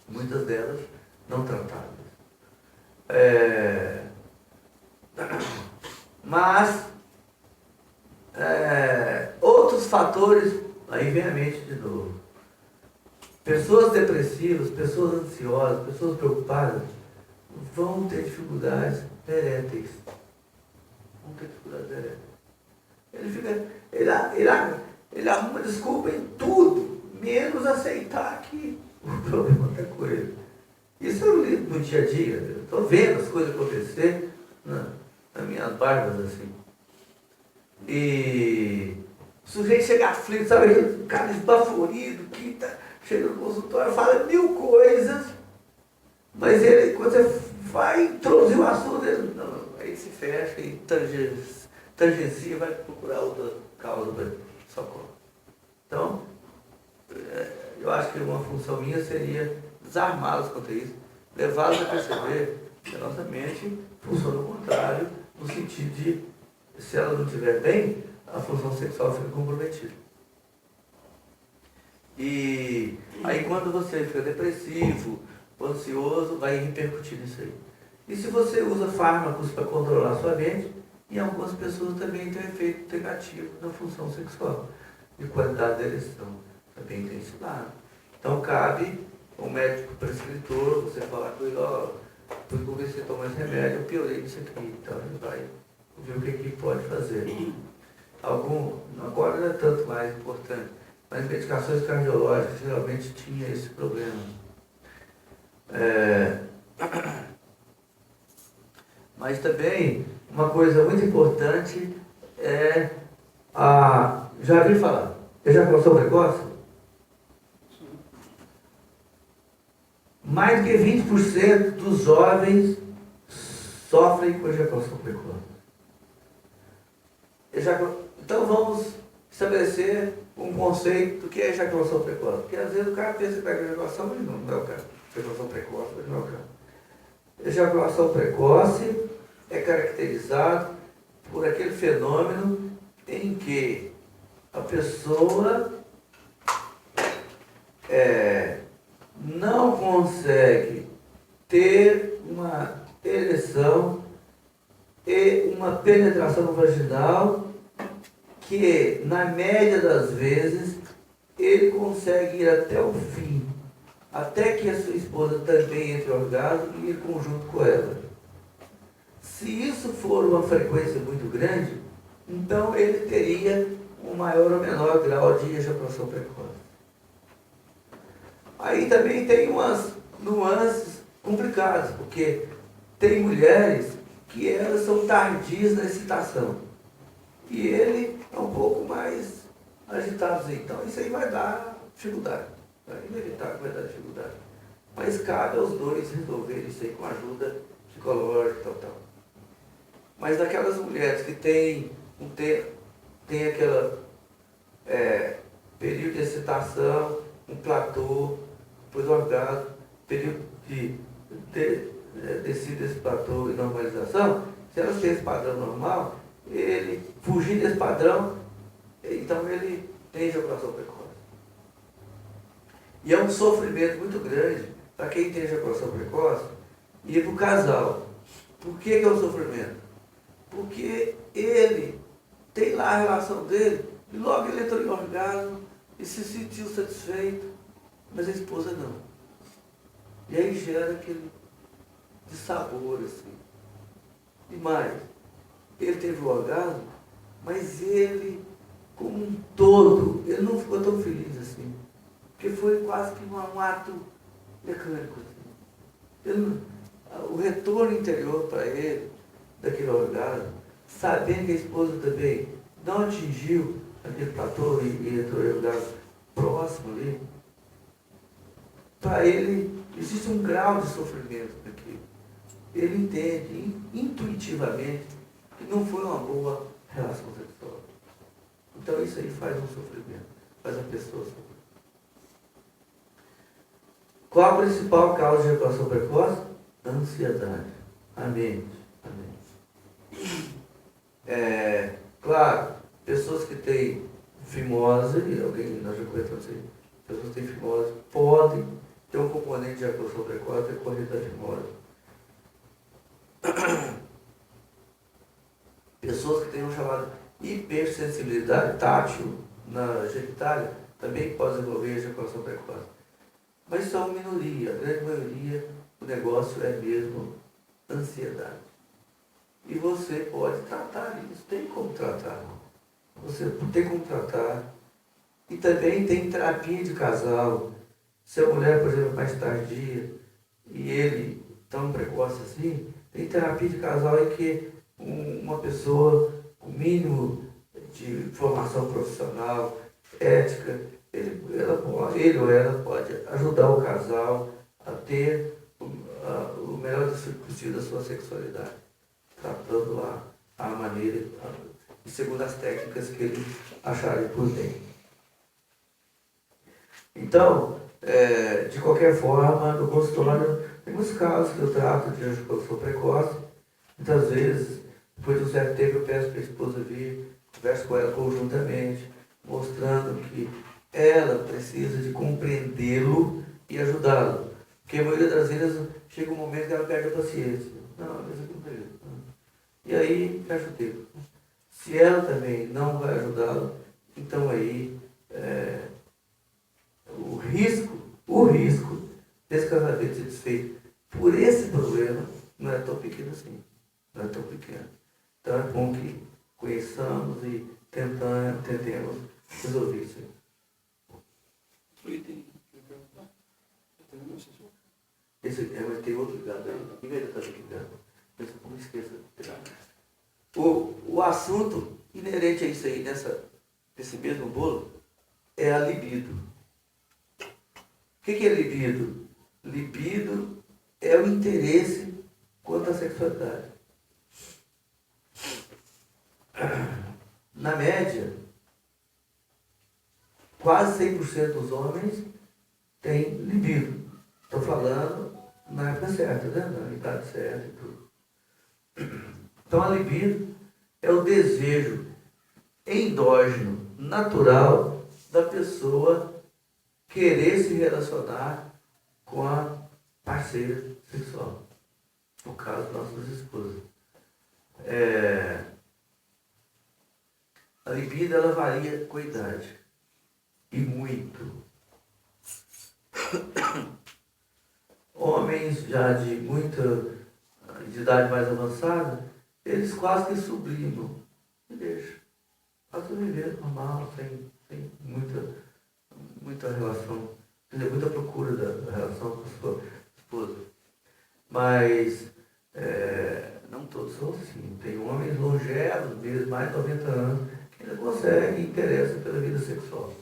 Muitas delas não tratadas. Mas outros fatores, aí vem a mente de novo. Pessoas depressivas, pessoas ansiosas, pessoas preocupadas vão ter dificuldades eréteis. Vão ter dificuldades eréteis. Ele arruma desculpa em tudo, menos aceitar que o problema está com ele. Isso eu lido no dia a dia. Estou vendo as coisas acontecer nas minhas barbas assim. E o sujeito chega aflito, sabe aquele cara esbaforido que chega no consultório, fala 1000 coisas, mas ele, quando você vai introduzir o assunto, ele aí se fecha e tangencia, vai procurar outra causa para socorro. Então, eu acho que uma função minha seria desarmá-los contra isso, levá-los a perceber que a nossa mente funciona ao contrário, no sentido de, se ela não estiver bem, a função sexual fica comprometida. E aí quando você fica depressivo, ansioso, vai repercutir nisso aí. E se você usa fármacos para controlar a sua mente, em algumas pessoas também tem um efeito negativo na função sexual, de qualidade da ereção, também tem esse lado. Então cabe ao médico prescritor, você falar com ele, ó, fui comecei a tomar esse remédio, eu piorei nisso aqui, então ele vai ver o que pode fazer. Agora não é tanto mais importante, mas medicações cardiológicas geralmente tinha esse problema. Mas também uma coisa muito importante é já ouvi falar, ejaculação precoce? Mais do que 20% dos jovens sofrem com ejaculação precoce. Então vamos estabelecer um conceito do que é ejaculação precoce. Porque às vezes o cara pensa que é ejaculação, mas não é o caso. Ejaculação precoce, mas não é o caso. Ejaculação precoce é caracterizado por aquele fenômeno em que a pessoa não consegue ter uma ereção e uma penetração vaginal que, na média das vezes, ele consegue ir até o fim, até que a sua esposa também entre em orgasmo e ir conjunto com ela. Se isso for uma frequência muito grande, então ele teria um maior ou menor grau de ejaculação precoce. Aí também tem umas nuances complicadas, porque tem mulheres que elas são tardias na excitação. E ele é um pouco mais agitado. Então isso aí vai dar dificuldade. É inevitável que vai dar dificuldade. Mas cabe aos dois resolverem isso aí com ajuda psicológica e tal. Mas daquelas mulheres que tem aquela período de excitação, um platô, depois o orgasmo, período de descida desse platô e normalização, se elas têm esse padrão normal, ele fugir desse padrão, então ele tem ejaculação precoce. E é um sofrimento muito grande para quem tem ejaculação precoce e para o casal. Por que é um sofrimento? Porque ele tem lá a relação dele e logo ele entrou em orgasmo e se sentiu satisfeito, mas a esposa não. E aí gera aquele dissabor assim. E mais, ele teve o orgasmo, mas ele, como um todo, ele não ficou tão feliz assim. Porque foi quase que um ato mecânico. Assim. O retorno interior para ele, daquele orgasmo, sabendo que a esposa também não atingiu aquele platô e entrou em orgasmo próximo ali, para ele existe um grau de sofrimento naquilo. Ele entende intuitivamente que não foi uma boa relação sexual. Então isso aí faz um sofrimento, faz a pessoa sofrer. Qual a principal causa de ejaculação precoce? Ansiedade. A mente. Claro, pessoas que têm fimose, alguém nós já conhecemos assim, pessoas que têm fimose podem ter um componente de ejaculação precoce decorrente da fimose. Pessoas que têm uma chamada hipersensibilidade tátil na genitália também podem desenvolver ejaculação precoce. Mas são minoria, a grande maioria, o negócio é mesmo ansiedade. E você pode tratar isso, tem como tratar. Você tem como tratar. E também tem terapia de casal. Se a mulher, por exemplo, é mais tardia e ele tão precoce assim, tem terapia de casal em que uma pessoa com mínimo de formação profissional, ética, ele ou ela pode ajudar o casal a ter o melhor possível da sua sexualidade, tratando a maneira e segundo as técnicas que ele acharem por bem. Então, de qualquer forma, no consultório, tem muitos casos que eu trato de ejaculação precoce. Muitas vezes, depois de um certo tempo, eu peço para a esposa vir, converso com ela conjuntamente, mostrando que ela precisa de compreendê-lo e ajudá-lo. Porque a maioria das vezes chega um momento que ela perde a paciência. Não, mas eu compreendo. E aí, fecha o tempo. Se ela também não vai ajudá-lo, então aí o risco desse casamento ser desfeito por esse problema não é tão pequeno assim. Não é tão pequeno. Então é bom que conheçamos e tentemos resolver isso aí. Esse aqui, mas tem outro ligado aí. Imediatamente ligado. Eu não esqueça de tirar. O assunto inerente a isso aí, nesse mesmo bolo, é a libido. O que é libido? Libido é o interesse quanto à sexualidade. Na média, quase 100% dos homens têm libido. Estou falando na época certa, né? Na idade certa e tudo. Então a libido é o desejo endógeno, natural, da pessoa querer se relacionar com a parceira sexual. No caso, nossas esposas. A libido, ela varia com a idade. E muito. Homens já de idade mais avançada, eles quase que sublimam e deixam. Fazem viver normal, sem muita relação, quer dizer, muita procura da relação com a sua esposa. Mas não todos são assim. Tem homens longevos, mesmo mais de 90 anos, que ainda conseguem e interessam pela vida sexual.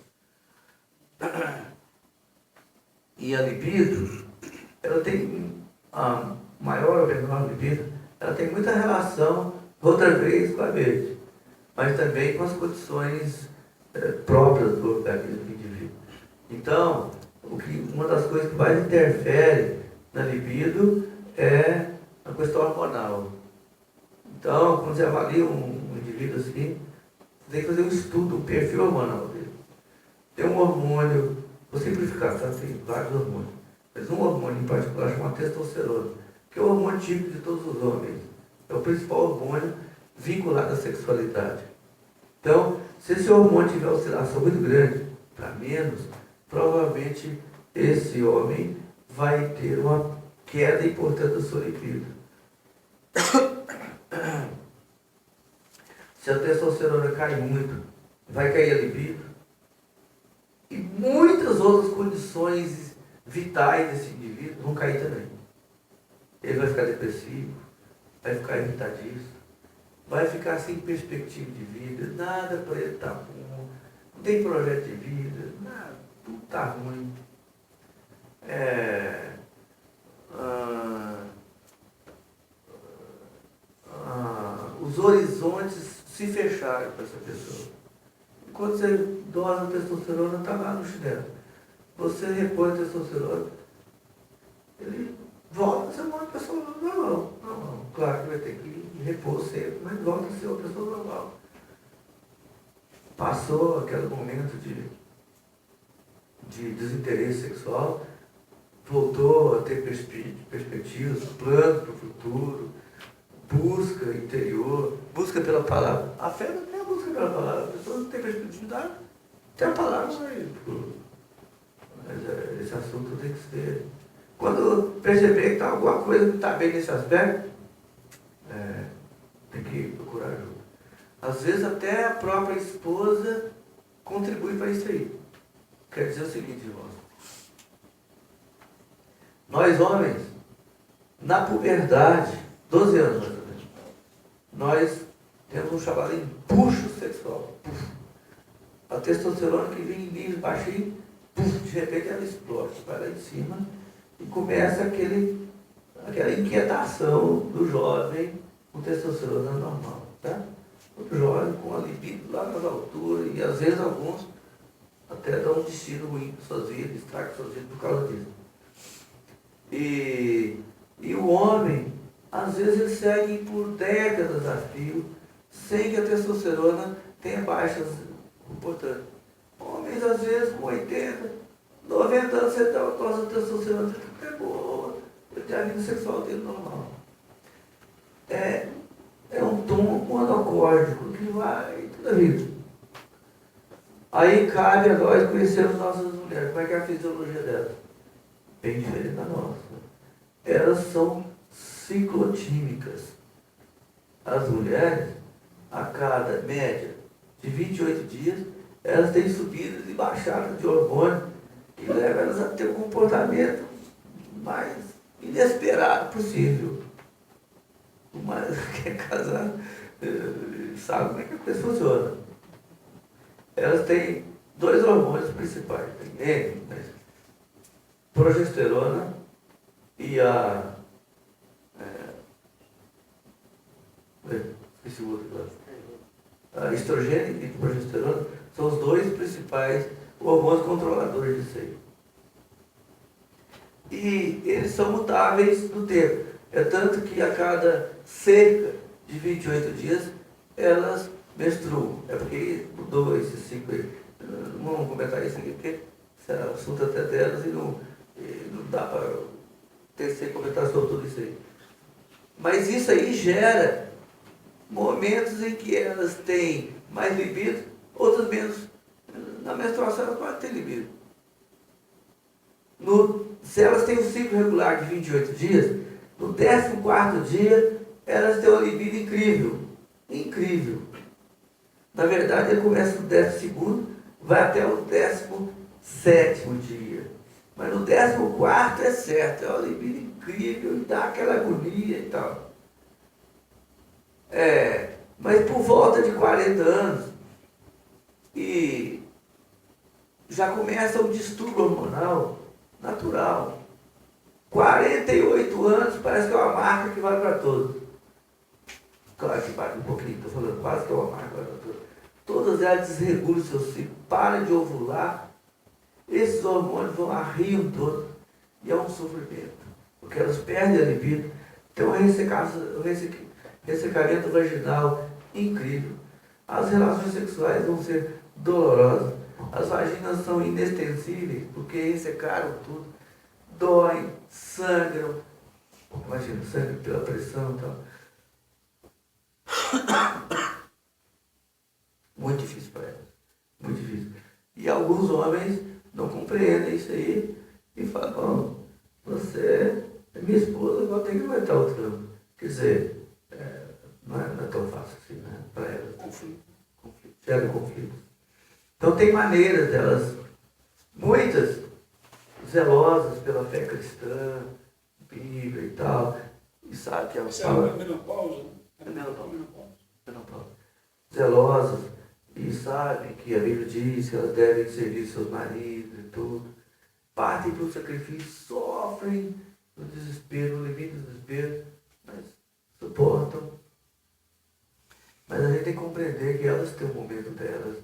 E a libido, ela tem a maior ou menor libido, ela tem muita relação, outra vez, com a mente, mas também com as condições próprias daquele indivíduo. Então, uma das coisas que mais interfere na libido é a questão hormonal. Então, quando você avalia um indivíduo assim, você tem que fazer um estudo, um perfil hormonal dele. Tem um hormônio, vou simplificar, tá? Tem vários hormônios, mas um hormônio em particular chama testosterona, que é o hormônio típico de todos os homens. É o principal hormônio vinculado à sexualidade. Então, se esse hormônio tiver oscilação muito grande, para menos, provavelmente esse homem vai ter uma queda importante da sua libido. Se a testosterona cai muito, vai cair a libido. E muitas outras condições vitais desse indivíduo vão cair também. Ele vai ficar depressivo, vai ficar irritadíssimo, vai ficar sem perspectiva de vida, nada para ele está bom, não tem projeto de vida, nada, tudo está ruim. Os horizontes se fecharam para essa pessoa. Quando você dosa a testosterona, está lá no chinelo. Você repõe a testosterona, ele volta a ser uma pessoa normal. Claro que vai ter que repor sempre, mas volta a ser uma pessoa normal. Passou aquele momento de desinteresse sexual, voltou a ter perspectivas, planos para o futuro, busca interior, busca pela palavra. A fé não é a busca pela palavra, a pessoa não tem perspectiva, tem a palavra aí. Mas esse assunto tem que ser. Quando perceber que está alguma coisa que não está bem nesse aspecto, tem que procurar ajuda. Às vezes até a própria esposa contribui para isso aí. Quer dizer o seguinte, irmãos. Nós homens, na puberdade, 12 anos mais ou menos, nós temos um chamado empuxo sexual. A testosterona que vem em níveis baixinhos, de repente ela explode, vai lá em cima e começa aquela inquietação do jovem com testosterona normal, tá? O jovem com a libido lá nas alturas, e às vezes alguns até dar um destino ruim para suas vidas, estraga suas vidas por causa disso. E o homem, às vezes, ele segue por décadas a fio, sem que a testosterona tenha baixas importantes. Homens, às vezes, com 80, 90 anos, você dá uma dose de testosterona, é boa, ele tem a vida sexual dele normal. É um tom monocórdico que vai toda a vida. Aí cabe a nós conhecermos nossas mulheres. Como é que é a fisiologia delas? Bem diferente da nossa. Elas são ciclotímicas. As mulheres, a cada média de 28 dias, elas têm subidas e baixadas de hormônio que levam elas a ter um comportamento mais inesperado possível. Mas quem é casado sabe como é que a coisa funciona. Elas têm dois hormônios principais, tem progesterona e a esqueci o outro agora. A estrogênio e progesterona são os dois principais hormônios controladores disso aí. E eles são mutáveis no tempo. É tanto que a cada cerca de 28 dias elas menstruam. É porque mudou esse ciclo aí. Não vamos comentar isso aqui porque isso é assunto até delas e não dá para tecer e comentar sobre tudo isso aí. Mas isso aí gera momentos em que elas têm mais libido, outras menos. Na menstruação elas podem ter libido. Se elas têm um ciclo regular de 28 dias, no 14º dia elas têm uma libido incrível. Incrível. Na verdade, ele começa no 12º, vai até o 17º dia. Mas no 14º é certo, é uma libido incrível, e dá aquela agonia e tal. Mas por volta de 40 anos, e já começa um distúrbio hormonal natural. 48 anos parece que é uma marca que vale para todos. Claro que vale um pouquinho, estou falando quase que é uma marca que vale para todos. Todas elas desregulam o seu ciclo, param de ovular, esses hormônios vão a rio todo, e é um sofrimento, porque elas perdem a libido, tem um ressecamento vaginal incrível. As relações sexuais vão ser dolorosas, as vaginas são inextensíveis, porque ressecaram tudo, doem, sangram, imagina, sangue pela pressão e tal. Muito difícil para elas, muito difícil. E alguns homens não compreendem isso aí e falam, bom, você é minha esposa, agora tem que aguentar o trampo. Quer dizer, não é tão fácil assim, né? Para elas. Conflito. Gera conflitos. Então tem maneiras delas, muitas, zelosas pela fé cristã, Bíblia e tal, e sabe que é Isso é a menopausa, né? É menopausa. Zelosas, e sabem que a Bíblia diz que elas devem servir seus maridos e tudo. Partem para o sacrifício, sofrem no desespero, no limite do desespero, mas suportam. Mas a gente tem que compreender que elas têm um momento delas,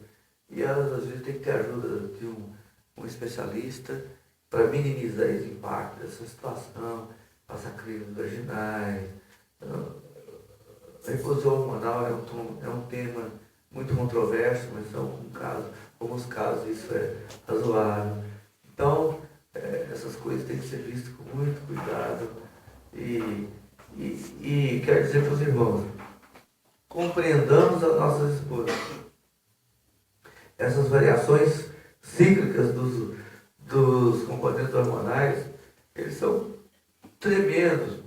e elas às vezes têm que ter a ajuda de um especialista para minimizar esse impacto dessa situação, passar crises vaginais. A reposição hormonal é um tema muito controverso, mas alguns casos isso é razoável. Então, essas coisas têm que ser vistas com muito cuidado e quero dizer para os irmãos, compreendamos as nossas esposas. Essas variações cíclicas dos componentes hormonais, eles são tremendos.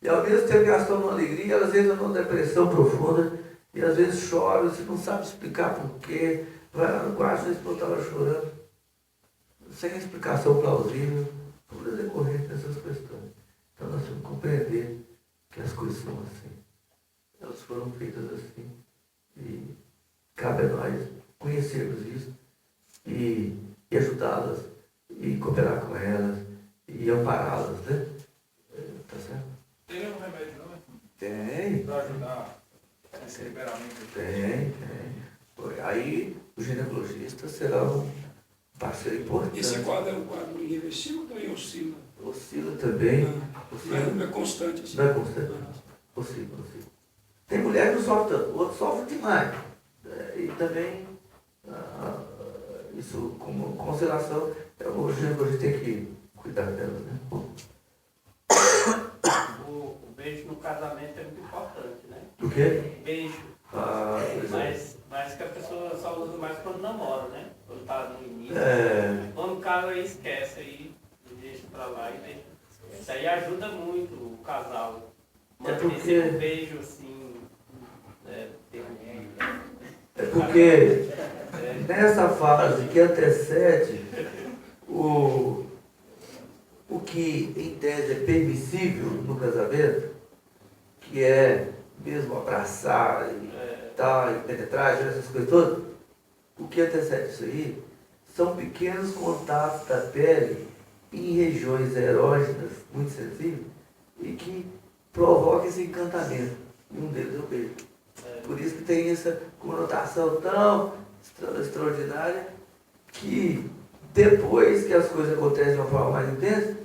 E ao mesmo tempo que elas estão numa alegria, elas entram numa depressão profunda, e às vezes choram, você não sabe explicar por quê. Vai lá no quarto, a esposa estava chorando, sem explicação plausível, por decorrente dessas questões. Então nós temos que compreender que as coisas são assim. Elas foram feitas assim. E cabe a nós conhecermos isso e ajudá-las, e cooperar com elas, e ampará-las, né? Tá certo? Tem um remédio, não é? Tem. Para ajudar esse liberamento? Tem. Aí o ginecologista será Parceiro importante. Esse quadro é um quadro irreversível ou também oscila? Oscila também. Não é constante assim. Não é constante. Oscila. Tem mulher que não sofre tanto, outro sofre demais. E também, isso como constelação, hoje a gente tem que cuidar dela, né? O beijo no casamento é muito importante, né? Do quê? Beijo. Pois é. Mas que a pessoa só usa mais quando namora, né? Quando tá no início. Quando casa aí esquece aí, deixa pra lá e deixa. Isso aí ajuda muito o casal. Manter sempre um beijo assim. É porque nessa fase que antecede o que em tese é permissível no casamento, que é mesmo abraçar e tal, e penetrar, essas coisas todas, o que antecede isso aí são pequenos contatos da pele em regiões erógenas muito sensíveis e que provocam esse encantamento. E um deles é o beijo. Por isso que tem essa conotação tão extraordinária que depois que as coisas acontecem de uma forma mais intensa,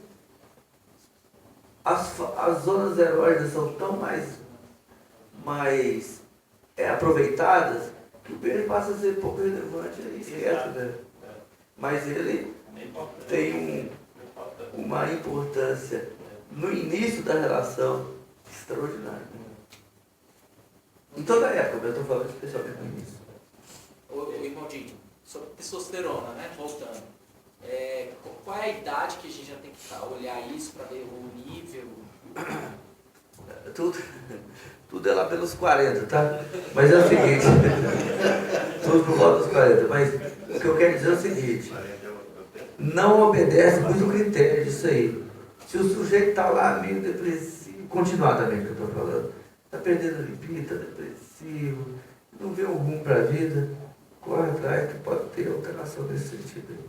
as zonas erógenas são tão mais aproveitadas que o beijo passa a ser pouco relevante e esquece, né? Mas ele tem uma importância no início da relação extraordinária. Em toda a época, mas eu estou falando especialmente no início. O irmão Dito, sobre testosterona, né? Voltando. Qual é a idade que a gente já tem que olhar isso para ver o nível? Tudo é lá pelos 40, tá? Mas é o seguinte, tudo por volta dos 40, mas o que eu quero dizer é o seguinte, não obedece muito o critério disso aí. Se o sujeito está lá meio depressivo, continuadamente que eu estou falando, está perdendo a libido, está depressivo, não vê um rumo para a vida, corre atrás que pode ter alteração nesse sentido aí.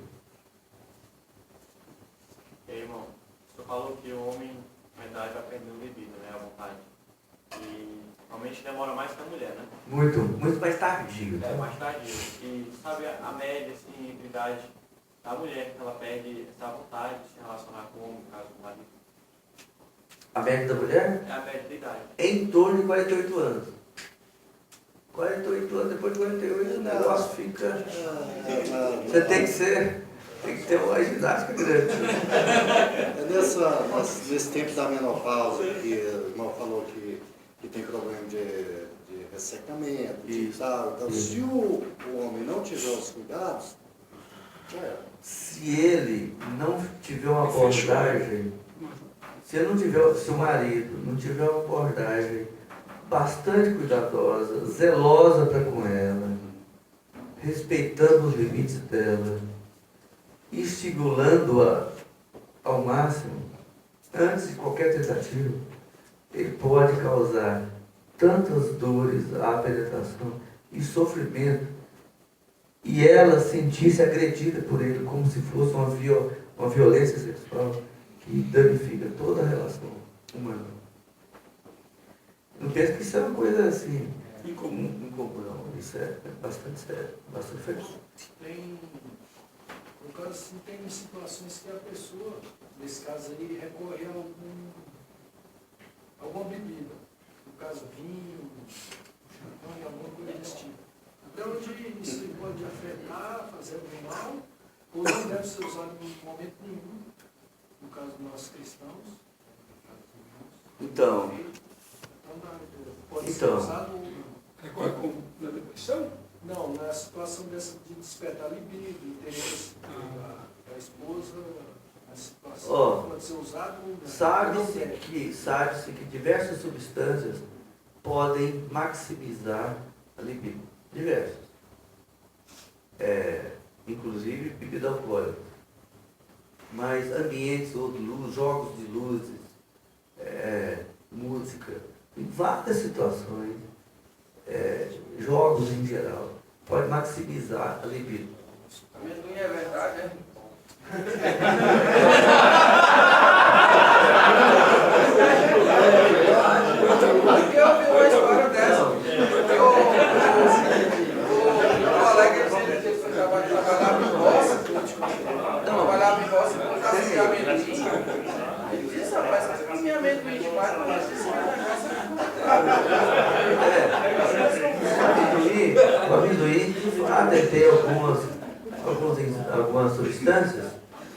E aí, irmão, você falou que o homem, na verdade, vai aprender o libido, né, à vontade. E realmente demora mais que a mulher, né? Muito mais tardio. É, mais tardio. E sabe a média, assim, entre idade da mulher, que ela perde essa vontade de se relacionar com o homem, no caso do marido? A média da mulher? É a média da idade. Em torno de 48 anos. 48 anos, depois de 48 o negócio fica... Você tem que ter uma ginástica grande. Nesse tempo da menopausa, que o irmão falou que tem problema de ressecamento e tal. Então, se o homem não tiver os cuidados, se ele não tiver uma abordagem, se o marido não tiver uma abordagem bastante cuidadosa, zelosa para com ela, respeitando os limites dela, estimulando-a ao máximo, antes de qualquer tentativa, ele pode causar tantas dores à penetração e sofrimento, e ela sentir-se agredida por ele como se fosse uma violência sexual que danifica toda a relação humana. Não penso que isso é uma coisa assim incomum, não. Isso é bastante sério, bastante frequente. No caso assim, tem situações que a pessoa, nesse caso aí, recorre a alguma bebida. No caso, vinho, champanhe, alguma coisa desse tipo. Então, isso pode afetar, fazer algum mal, ou não deve ser usado em momento nenhum, no caso dos nossos cristãos. Então, pode ser usado Recorre na depressão? não, na situação dessa de despertar libido, interesse da esposa, a situação pode ser usado. Sabe-se que diversas substâncias podem maximizar a libido. Diversas. Inclusive bebida alcoólica. Mas ambientes ou de luz, jogos de luzes, música, em várias situações, jogos em geral, pode maximizar a libido. Amendoim é verdade, né? Eu vi uma história dessa. O colega dizia que foi trabalhar no roça, Trabalhava em roça e plantasse esse amendoim. Ele disse, rapaz, você comia amendoim demais, mas isso vai na O amendoim, de fato, ele tem algumas substâncias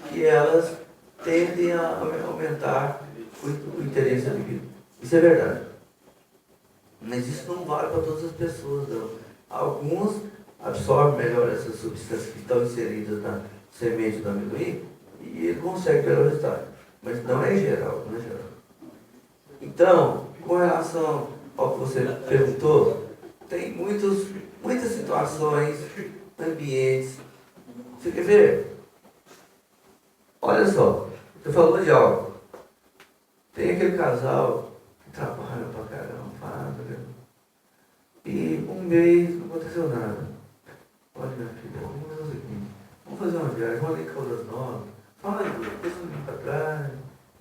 que elas tendem a aumentar o interesse adquirido. Isso é verdade. Mas isso não vale para todas as pessoas, não. Alguns absorvem melhor essas substâncias que estão inseridas na semente do amendoim e ele consegue melhor resultado. Mas não é geral, não é geral. Então, com relação ao que você perguntou, tem muitas situações, ambientes. Você quer ver? Olha só, você falou de álcool. Tem aquele casal que trabalha pra caramba, fábrica, e um mês não aconteceu nada. Olha, minha filha, vamos fazer o seguinte, vamos fazer uma viagem, vamos ali em Caldas Novas, fala aí, pensa um pouco pra trás,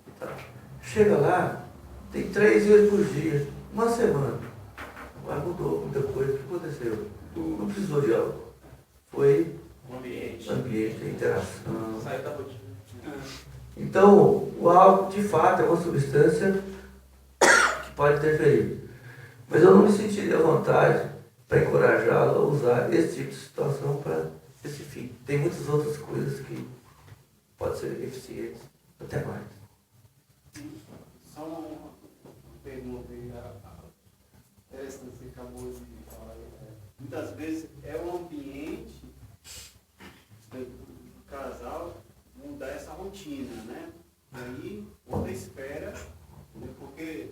e tal. Chega lá, tem 3 vezes por dia, uma semana. Mas mudou muita coisa, o que aconteceu? Não precisou de álcool. Foi O ambiente. a interação. Saiu da rotina. Então, o álcool, de fato, é uma substância que pode interferir. Mas eu não me sentiria à vontade para encorajá-lo a usar esse tipo de situação para esse fim. Tem muitas outras coisas que podem ser eficientes, até mais. Só uma pergunta aí, essa que você acabou de falar aí. Muitas vezes é o ambiente do casal mudar essa rotina, né? Aí outra espera, né? Porque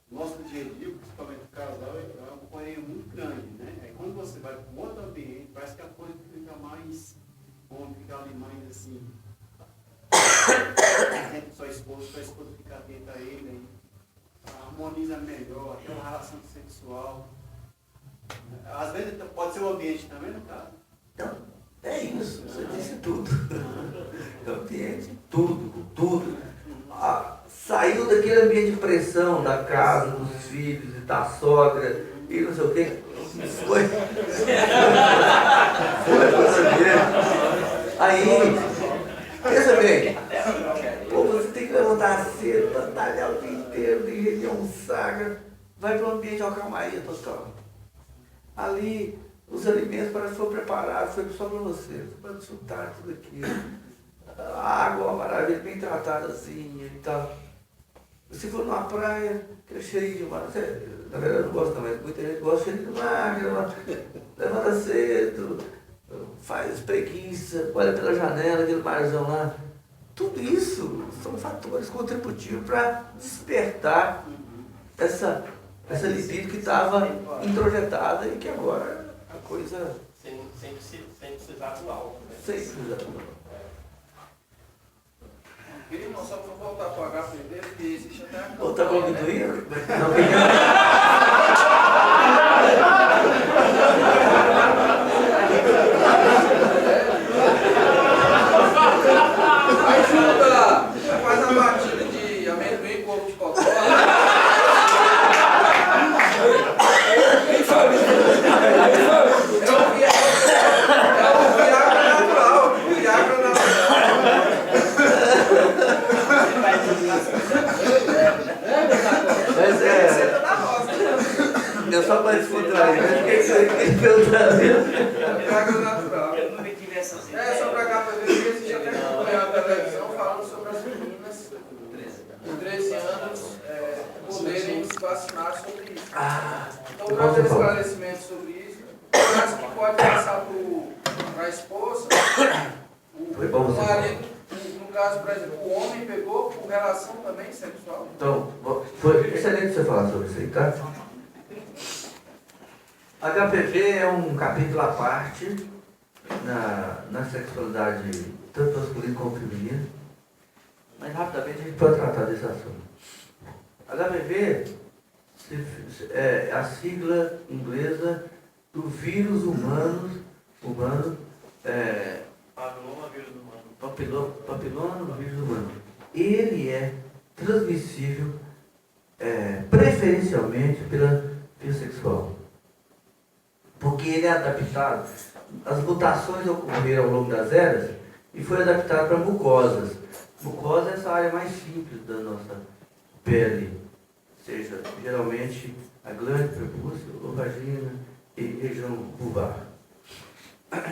nosso dia a dia, principalmente o casal, é uma correria muito grande, né? Aí quando você vai para um outro ambiente, parece que a coisa fica mais, como fica ali mais assim, atento sua esposa fica atenta a ele, aí harmoniza melhor, tem uma relação sexual. Às vezes pode ser o ambiente também, no caso. Então, é isso, você disse tudo. O ambiente, tudo. Saiu daquele ambiente de pressão da casa, dos filhos, e da sogra, e não sei o quê. Foi aí, pensa bem, pô, você tem que levantar cedo, batalhar o dia inteiro, tem reunião sagra, vai para um ambiente de calmaria total. Ali, os alimentos parece que foram preparados, foi só para você para desfrutar tudo aquilo. A água, uma maravilha, bem tratada assim e tal. Se for numa praia, aquele cheirinho de mar, na verdade eu não gosto não, mas muita gente gosta de cheirinho de mar, levanta cedo, faz preguiça, olha pela janela, aquele marzão lá. Tudo isso são fatores contributivos para despertar essa libido que estava introjetada e que agora a coisa... Sem precisar do álcool, né? Sem precisar do álcool. Irmão, só para voltar para o HPV, porque existe até a campanha, Voltar para o amendoim? Ajuda lá, faz a batida de amendoim com ovo de cocó. É o Viagra natural. Mas é só para descontrair, né? O que eu trazia? Viagra natural. Eu nunca tive essas É, sobre a HPV, existe até campanha na televisão falando sobre as meninas de 13 anos poderem se vacinar sobre isso. Então, traz um esclarecimento sobre isso. Eu acho que pode passar para a esposa, o marido, no caso, por exemplo, o homem pegou por relação também sexual. Então, foi excelente você falar sobre isso aí, tá? HPV é um capítulo à parte na sexualidade tanto masculina como feminina, mas rapidamente a gente pode tratar desse assunto. HPV é a sigla inglesa do vírus humano, papiloma vírus humano. Ele é transmissível preferencialmente pela via sexual, porque ele é adaptado. As mutações ocorreram ao longo das eras e foi adaptado para mucosas. Mucosa é essa área mais simples da nossa pele, ou seja, geralmente a glândula, prepúcio, ou vagina e região vulvar.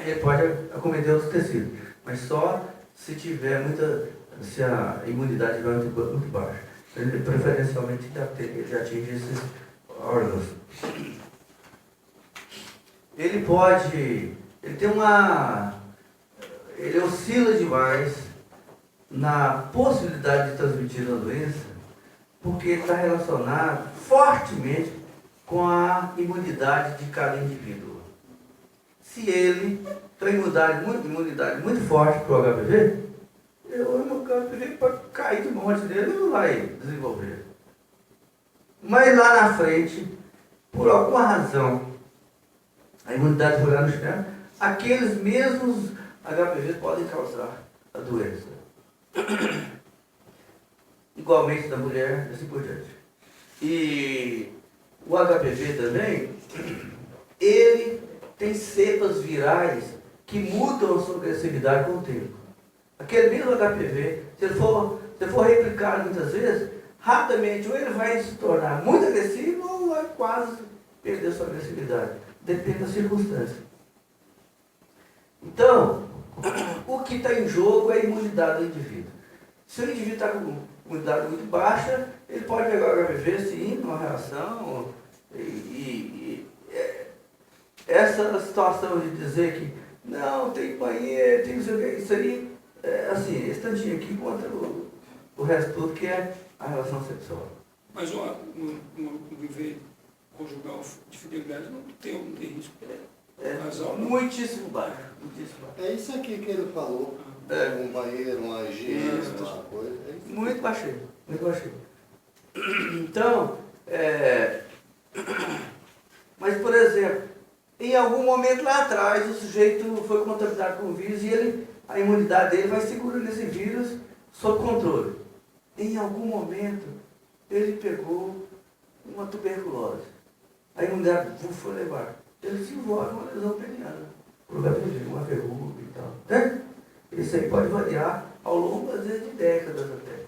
Ele pode acometer outros tecidos, mas só se tiver se a imunidade estiver muito baixa. Ele preferencialmente já atinge esses órgãos. Ele oscila demais na possibilidade de transmitir a doença, porque está relacionado fortemente com a imunidade de cada indivíduo. Se ele tem imunidade muito forte para o HPV, o HPV pode cair de monte dele e não vai desenvolver. Mas lá na frente, por alguma razão, a imunidade foi lá no externo, aqueles mesmos HPV podem causar a doença. Igualmente da mulher, assim por diante. E o HPV também, ele tem cepas virais que mudam a sua agressividade com o tempo. Aquele mesmo HPV, se ele for replicado muitas vezes, rapidamente ou ele vai se tornar muito agressivo ou vai quase perder sua agressividade. Depende da circunstância. Então, o que está em jogo é a imunidade do indivíduo. Se o indivíduo está com imunidade muito baixa, ele pode pegar o HPV, sim, numa reação. Essa situação de dizer que não, tem banheiro, tem não sei o que, isso aí, assim, esse tantinho aqui contra o resto tudo que é a relação sexual. Mas um viver conjugal de fidelidade não tem risco. Muitíssimo baixo. É isso aqui que ele falou. Um banheiro, uma higiene, uma coisa. Muito baixinho, muito baixinho. Então, mas por exemplo, em algum momento lá atrás o sujeito foi contaminado com o vírus e a imunidade dele vai segurando esse vírus sob controle. Em algum momento ele pegou uma tuberculose. A imunidade foi levar. Ele desenvolve uma lesão peniana, provavelmente uma verruga e tal. Né? Isso aí pode variar ao longo, às vezes, de décadas até.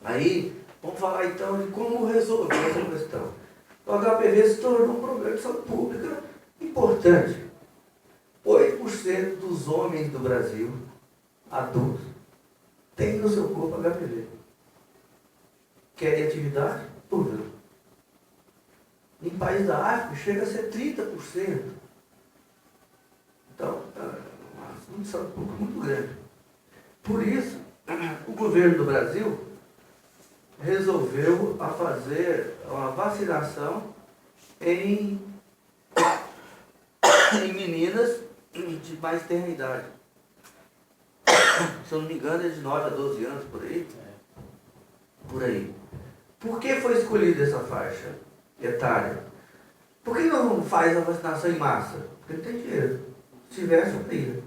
Aí, vamos falar então de como resolver essa questão. O HPV se tornou um problema de saúde pública importante. 8% dos homens do Brasil, adultos, têm no seu corpo HPV. Querem atividade? Dúvida. Em países da África chega a ser 30%. Então, é um assunto de saúde pública muito grande. Por isso, o governo do Brasil resolveu fazer uma vacinação em meninas de mais tenra idade. Se eu não me engano, é de 9 a 12 anos, por aí. Por aí. Por que foi escolhida essa faixa etária? Por que não faz a vacinação em massa? Porque não tem dinheiro. Se tivesse, eu teria.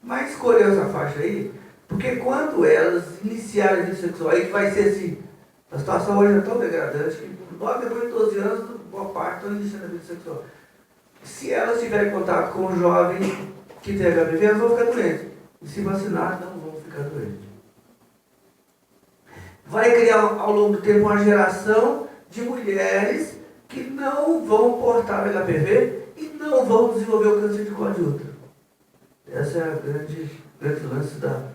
Mas escolheu essa faixa aí, porque quando elas iniciarem a vida sexual, aí que vai ser assim, a situação hoje é tão degradante que logo depois de 12 anos, boa parte estão iniciando a vida sexual. Se elas tiverem contato com um jovem que tem HPV, elas vão ficar doentes. E se vacinar, não vão ficar doentes. Vai criar ao longo do tempo uma geração de mulheres que não vão portar o HPV e não vão desenvolver o câncer de colo de útero. Essa é a grande lance da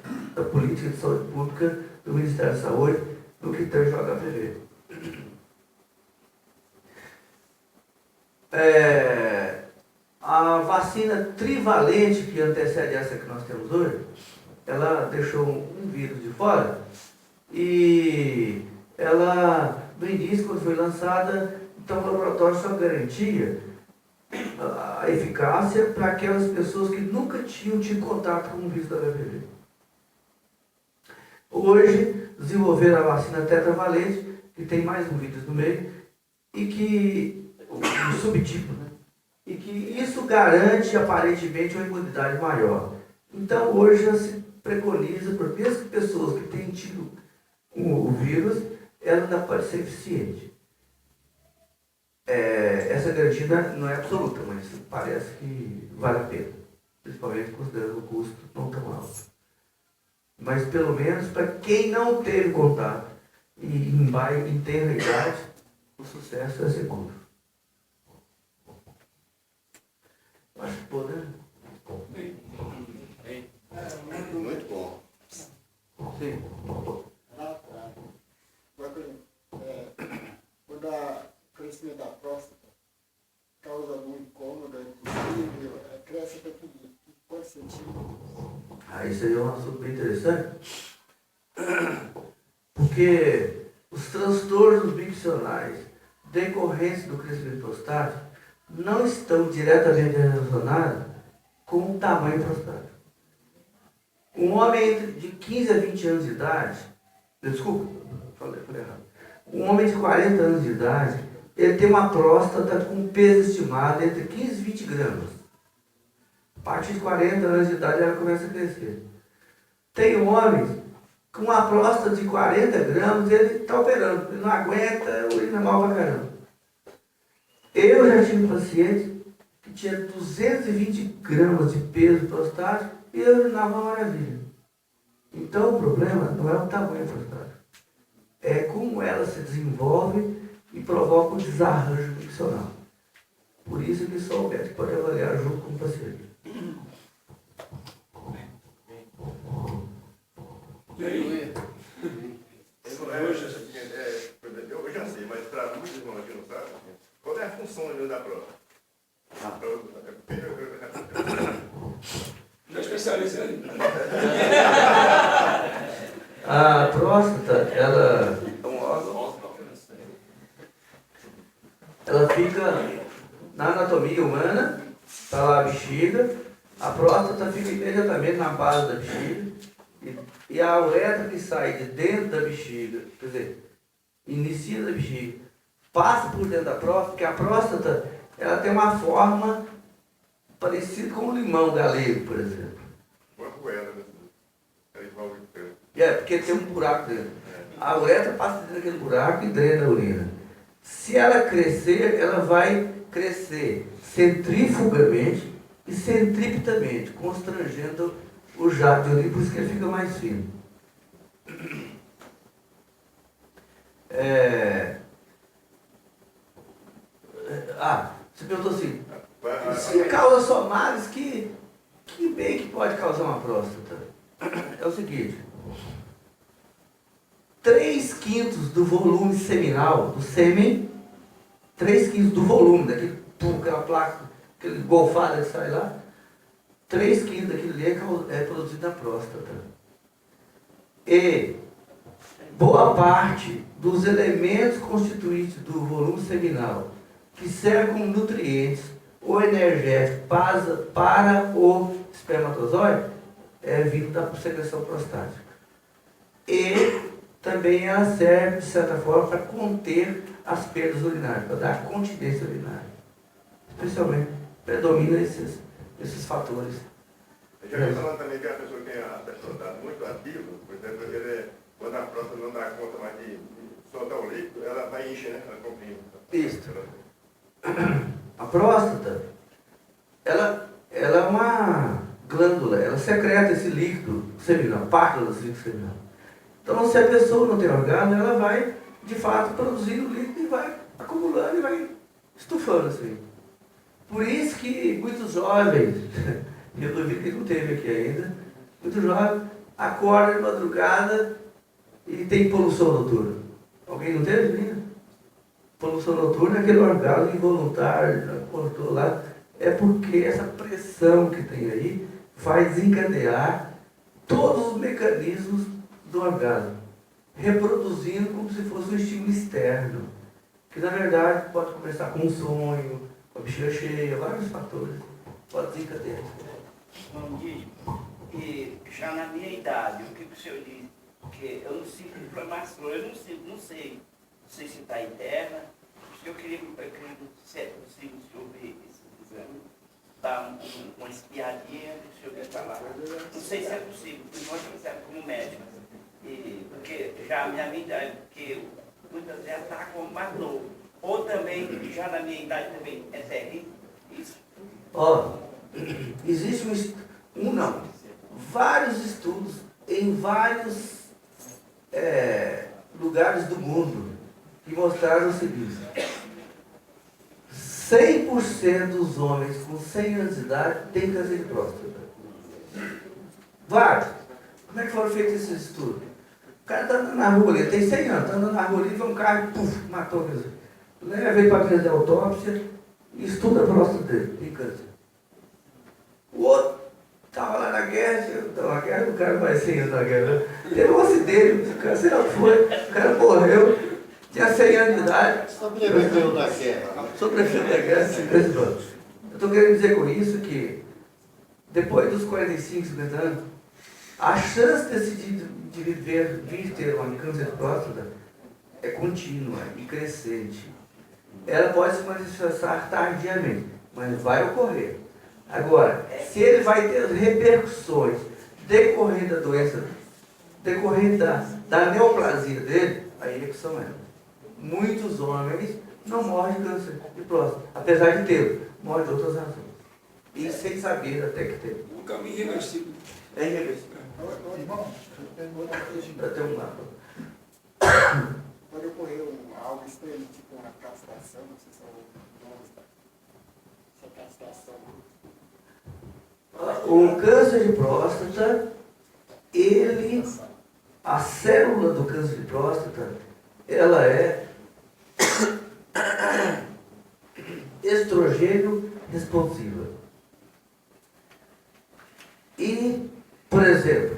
política de saúde pública do Ministério da Saúde no que tange ao HPV. A vacina trivalente que antecede essa que nós temos hoje, ela deixou um vírus de fora e ela, no início, quando foi lançada, então o laboratório só garantia a eficácia para aquelas pessoas que nunca tinham tido contato com o vírus da HPV. Hoje, desenvolveram a vacina tetravalente, que tem mais um vírus no meio, e que, um subtipo, né? E que isso garante, aparentemente, uma imunidade maior. Então, hoje já se preconiza, por mesmo que pessoas que tenham tido o vírus, ela ainda pode ser eficiente. Essa garantia não é absoluta, mas parece que vale a pena. principalmente considerando o custo não tão alto. Mas pelo menos para quem não teve contato e vai em tenra idade, o sucesso é seguro. Eu acho que pô, né? Muito bom. Sim. Quando o crescimento da próstata causa algum incômodo, é possível, cresce até que quantos centímetros? Isso aí é um assunto bem interessante, porque os transtornos miccionais decorrentes do crescimento prostático não estão diretamente relacionados com o tamanho prostático. Um homem de 15 a 20 anos de idade, desculpa, falei errado. Um homem de 40 anos de idade, ele tem uma próstata com peso estimado entre 15 e 20 gramas. A partir de 40 anos de idade ela começa a crescer. Tem homens com uma próstata de 40 gramas, ele está operando, ele não aguenta, urina mal pra caramba. Eu já tive paciente que tinha 220 gramas de peso prostático e eu urinava uma maravilha. Então o problema não é o tamanho prostático, é como ela se desenvolve e provoca um desarranjo miccional. Por isso que só o médico pode avaliar junto com o paciente. E aí? Eu já sei, mas para muitos irmãos aqui não sabem, qual é a função da próstata? Já especialista aí. A próstata, ela é um órgão, ela fica na anatomia humana, está lá a bexiga, a próstata fica imediatamente na base da bexiga, e a uretra que sai de dentro da bexiga, quer dizer, inicia da bexiga, passa por dentro da próstata, porque a próstata ela tem uma forma parecida com o limão galego, por exemplo. Porque tem um buraco dentro. A uretra passa dentro daquele buraco e drena a urina. Se ela crescer, ela vai crescer centrifugamente e centripetamente, constrangendo o jato de urina, por isso que ele fica mais fino. Você perguntou assim, se causa só males, que bem que pode causar uma próstata? É o seguinte, 3/5 do volume seminal, do sêmen, 3/5 do volume, aquela placa, aquele golfada que sai lá, 3/5 daquilo ali é produzido na próstata. E boa parte dos elementos constituintes do volume seminal que servem como nutrientes ou energéticos para o espermatozoide é vindo da secreção prostática. E também ela serve, de certa forma, para conter as perdas urinárias, para dar continência urinária. Especialmente, predomina esses fatores. Eu já vi falando também que a pessoa que tem a próstata muito ativa, por exemplo, quando a próstata não dá conta mais de soltar o líquido, ela vai encher, né? Ela comprime. Isso. A próstata, ela é uma glândula, ela secreta esse líquido seminal, parte desse líquido seminal. Então, se a pessoa não tem orgasmo, ela vai, de fato, produzindo o líquido e vai acumulando e vai estufando assim. Por isso que muitos jovens, eu duvido que não teve aqui ainda, muitos jovens acordam de madrugada e tem poluição noturna. Alguém não teve ainda? Poluição noturna é aquele orgasmo involuntário, acordou lá, é porque essa pressão que tem aí vai desencadear todos os mecanismos do orgasmo, reproduzindo como se fosse um estímulo externo, que na verdade pode começar com um sonho, com a bexiga cheia, vários fatores, pode desencadear. Bom dia. E já na minha idade, o que o senhor diz? Porque eu não sinto inflamação, eu não sei se está interna. Eu queria se é possível o senhor ver esse exame, dar uma espiadinha, o senhor quer falar. Não sei se é possível, porque nós precisamos como médico. Porque já a minha idade, porque muitas vezes está como mais novo. Ou também, já na minha idade também, é terrível isso. existe vários estudos em vários lugares do mundo que mostraram o seguinte: 100% dos homens com 100 anos de idade têm câncer de próstata. Vários. Como é que foram feitos esses estudos? O cara está andando na rua, ele tem 100 anos, está andando na rua ali, vem um carro e puf, matou o câncer. Leva ele para fazer a autópsia e estuda a próstata dele, tem câncer. O outro estava lá na guerra, o cara vai 100 anos na guerra, teve um acidente, o câncer não foi, o cara morreu, tinha 100 anos de idade. Sobreviveu da guerra. Sobreviveu da guerra, 50 anos. Eu estou querendo dizer com isso que, depois dos 45, 50 anos, a chance desse indivíduo vir ter um câncer de próstata é contínua e crescente. Ela pode se manifestar tardiamente, mas vai ocorrer. Agora, se ele vai ter repercussões decorrendo da doença, decorrendo da neoplasia dele, aí é que são elas. Muitos homens não morrem de câncer de próstata, apesar de ter, morrem de outras razões. E sem saber até que tem. Um caminho irreversível. É irreversível. Irmão, deixa eu Já tem um mapa. Pode ocorrer algo estranho, tipo uma castração, não sei se é o nome, castração. O câncer de próstata, a célula do câncer de próstata, ela é estrogênio responsiva. E, por exemplo,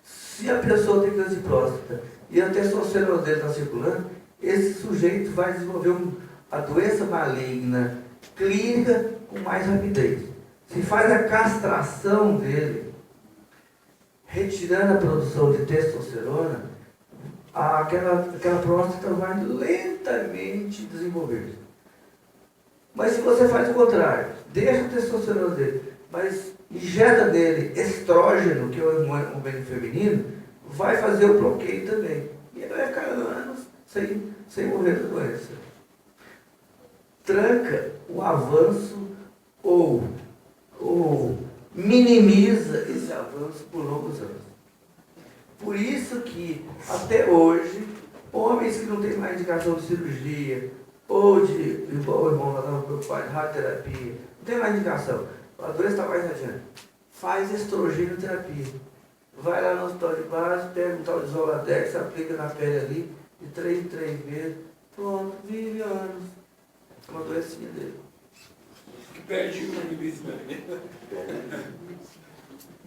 se a pessoa tem câncer de próstata e a testosterona dele está circulando, esse sujeito vai desenvolver a doença maligna clínica com mais rapidez. Se faz a castração dele, retirando a produção de testosterona, aquela próstata vai lentamente desenvolver. Mas se você faz o contrário, deixa a testosterona dele, mas injeta nele estrógeno, que é o hormônio feminino, vai fazer o bloqueio também. E ele vai ficar anos sem morrer da doença. Tranca o avanço ou minimiza esse avanço por longos anos. Por isso que, até hoje, homens que não têm mais indicação de cirurgia, ou de, igual o irmão lá estava preocupado, de radioterapia, não tem mais indicação, a doença está mais adiante, faz estrogenoterapia. Vai lá no hospital de base, pega um tal de Zoladex, aplica na pele ali, de 3 em 3 meses, pronto, vive anos. É uma doencinha dele. Que perde o limite,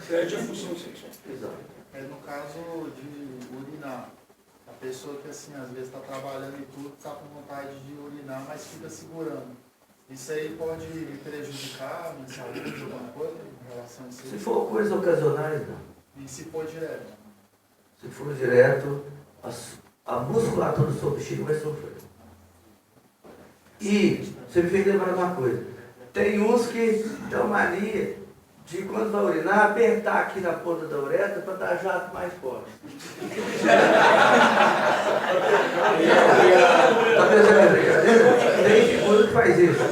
perde a função sexual. Exato. É no caso de urinar. A pessoa que assim, às vezes está trabalhando e tudo, está com vontade de urinar, mas fica segurando. Isso aí pode me prejudicar minha saúde, alguma coisa em relação a isso? Se for coisas ocasionais, não. E se for direto? Se for direto, a musculatura do seu bexiga vai sofrer. E você me fez lembrar uma coisa. Tem uns que têm mania de, quando vai urinar, apertar aqui na ponta da uretra para dar jato mais forte. Está pensando em brincadeira? Tem figura que faz isso.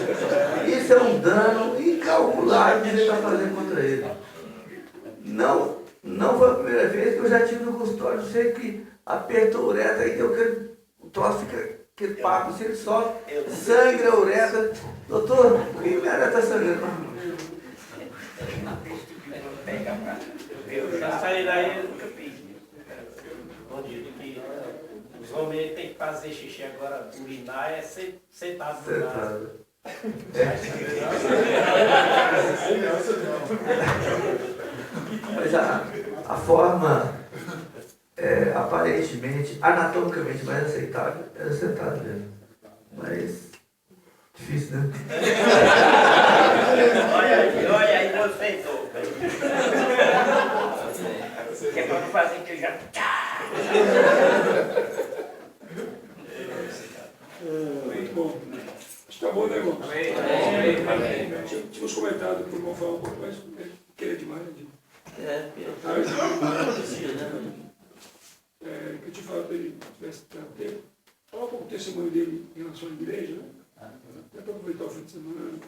Isso é um dano incalculável que ele está fazendo contra ele. Não foi a primeira vez que eu já tive no consultório, sei que apertou a uretra, aí deu aquele, o troço fica aquele papo, assim, ele só sangra a uretra. Doutor, por que minha uretra está sangrando? Eu já saí daí, eu nunca fiz. Bom dia, que os homens têm que fazer xixi agora, urinar é sentado do lado. Mas a forma aparentemente, anatomicamente mais aceitável era sentado mesmo. Mas difícil, né? Olha aí, você então. Que é para não fazer que eu já. Muito bom. Acho que tá bom, né, irmão? Tínhamos comentado que o irmão falar um pouco, mas queria demais, né? Que eu te falo para ele, tivesse tempo. Fala um pouco do testemunho dele em relação à igreja, né? Até para aproveitar o fim de semana.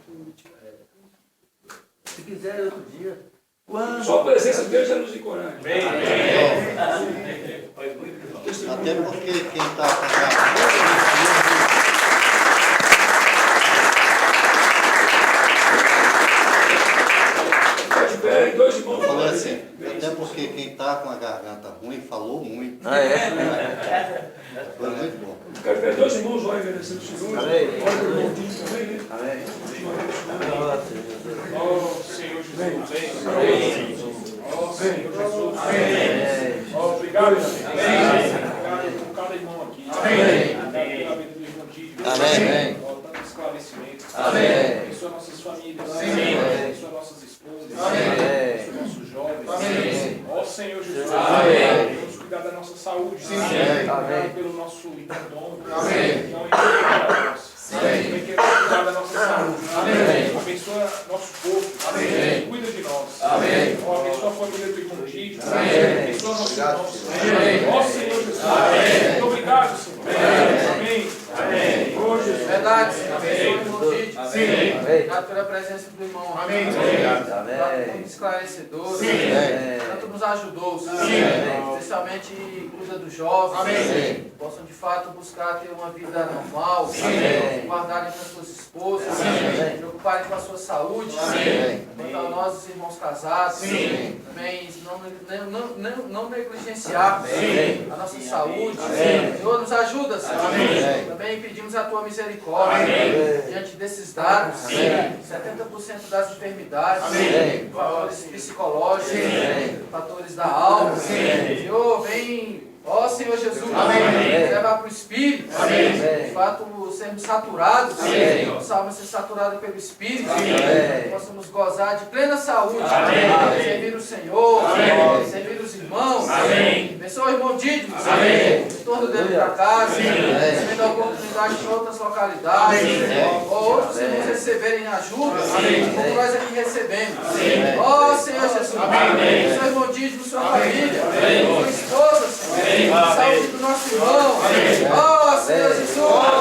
quiser, outro dia. Quando? Só a presença de Deus já nos encoraja. Até porque quem está eu falei assim, até porque quem está com a garganta ruim falou muito. Ah, é? Foi muito bom. Quero ver dois irmãos lá agradecendo o Senhor. Amém. Olha pelo irmãozinho também, né? Amém. Oh, Senhor Jesus. Amém. Oh, Senhor Jesus. Amém. Oh, obrigado, Jesus. Obrigado por cada irmão aqui. Amém. Obrigado pela vida do irmão Dídio. Amém. Oh, tanto esclarecimento. Amém. Abençoa nossas famílias. Amém. Abençoa nossas esposas. Amém. Abençoa nossos jovens. Amém. Ó Senhor Jesus. Amém. Vamos cuidar da nossa saúde. Amém. Obrigado pelo nosso hipodômio. Amém. Não entrega nós. Também queremos cuidar da nossa saúde. Amém. Abençoa nosso corpo. Amém. Cuida de nós. Amém. Ó, abençoa a família do irmão Dídio. Amém. Abençoa nossos irmãos. Amém. Ó Senhor Jesus. Amém. Muito obrigado, Senhor. Amém. Amém. Ô Jesus. Verdade, Senhor. Abençoa o irmão Dídio. Amém. Obrigado pela presença do irmão. Amém. Obrigado por esclarecedor. Amém. Tanto nos ajudou, Senhor. Amém. Especialmente cuida dos jovens. Amém. Possam de fato buscar ter uma vida normal. Amém. Guardarem com as suas esposas. Amém. Preocuparem com a sua saúde. Amém. Quanto a nós, os irmãos casados. Amém. Também não negligenciar a nossa saúde. Amém. Senhor, nos ajuda, Senhor. Amém. Também pedimos a tua misericórdia. Amém. Diante desses dados, Amém. 70% das enfermidades, Amém. fatores psicológicos, Amém. fatores da alma. Amém. Senhor, vem, ó Senhor Jesus, Amém. levar para o Espírito. Amém. De fato, sermos saturados. Amém. Nossa alma ser saturada pelo Espírito. Amém. Possamos gozar de plena saúde. Amém. Servir o Senhor. Amém. Servir os irmãos. Amém. Abençoa o irmão Dídio. Amém. Retorno dele para casa. Amém. Recebendo a oportunidade em outras localidades. Amém. Ou outros irmãos receberem ajuda. Amém. Como nós aqui recebemos. Amém. Ó Senhor Jesus. Amém. Abençoa o irmão Dídio, sua Amém. família. Amém. Sua esposa, Senhor. Amém. Saúde do nosso irmão. Amém. Ó Senhor Jesus.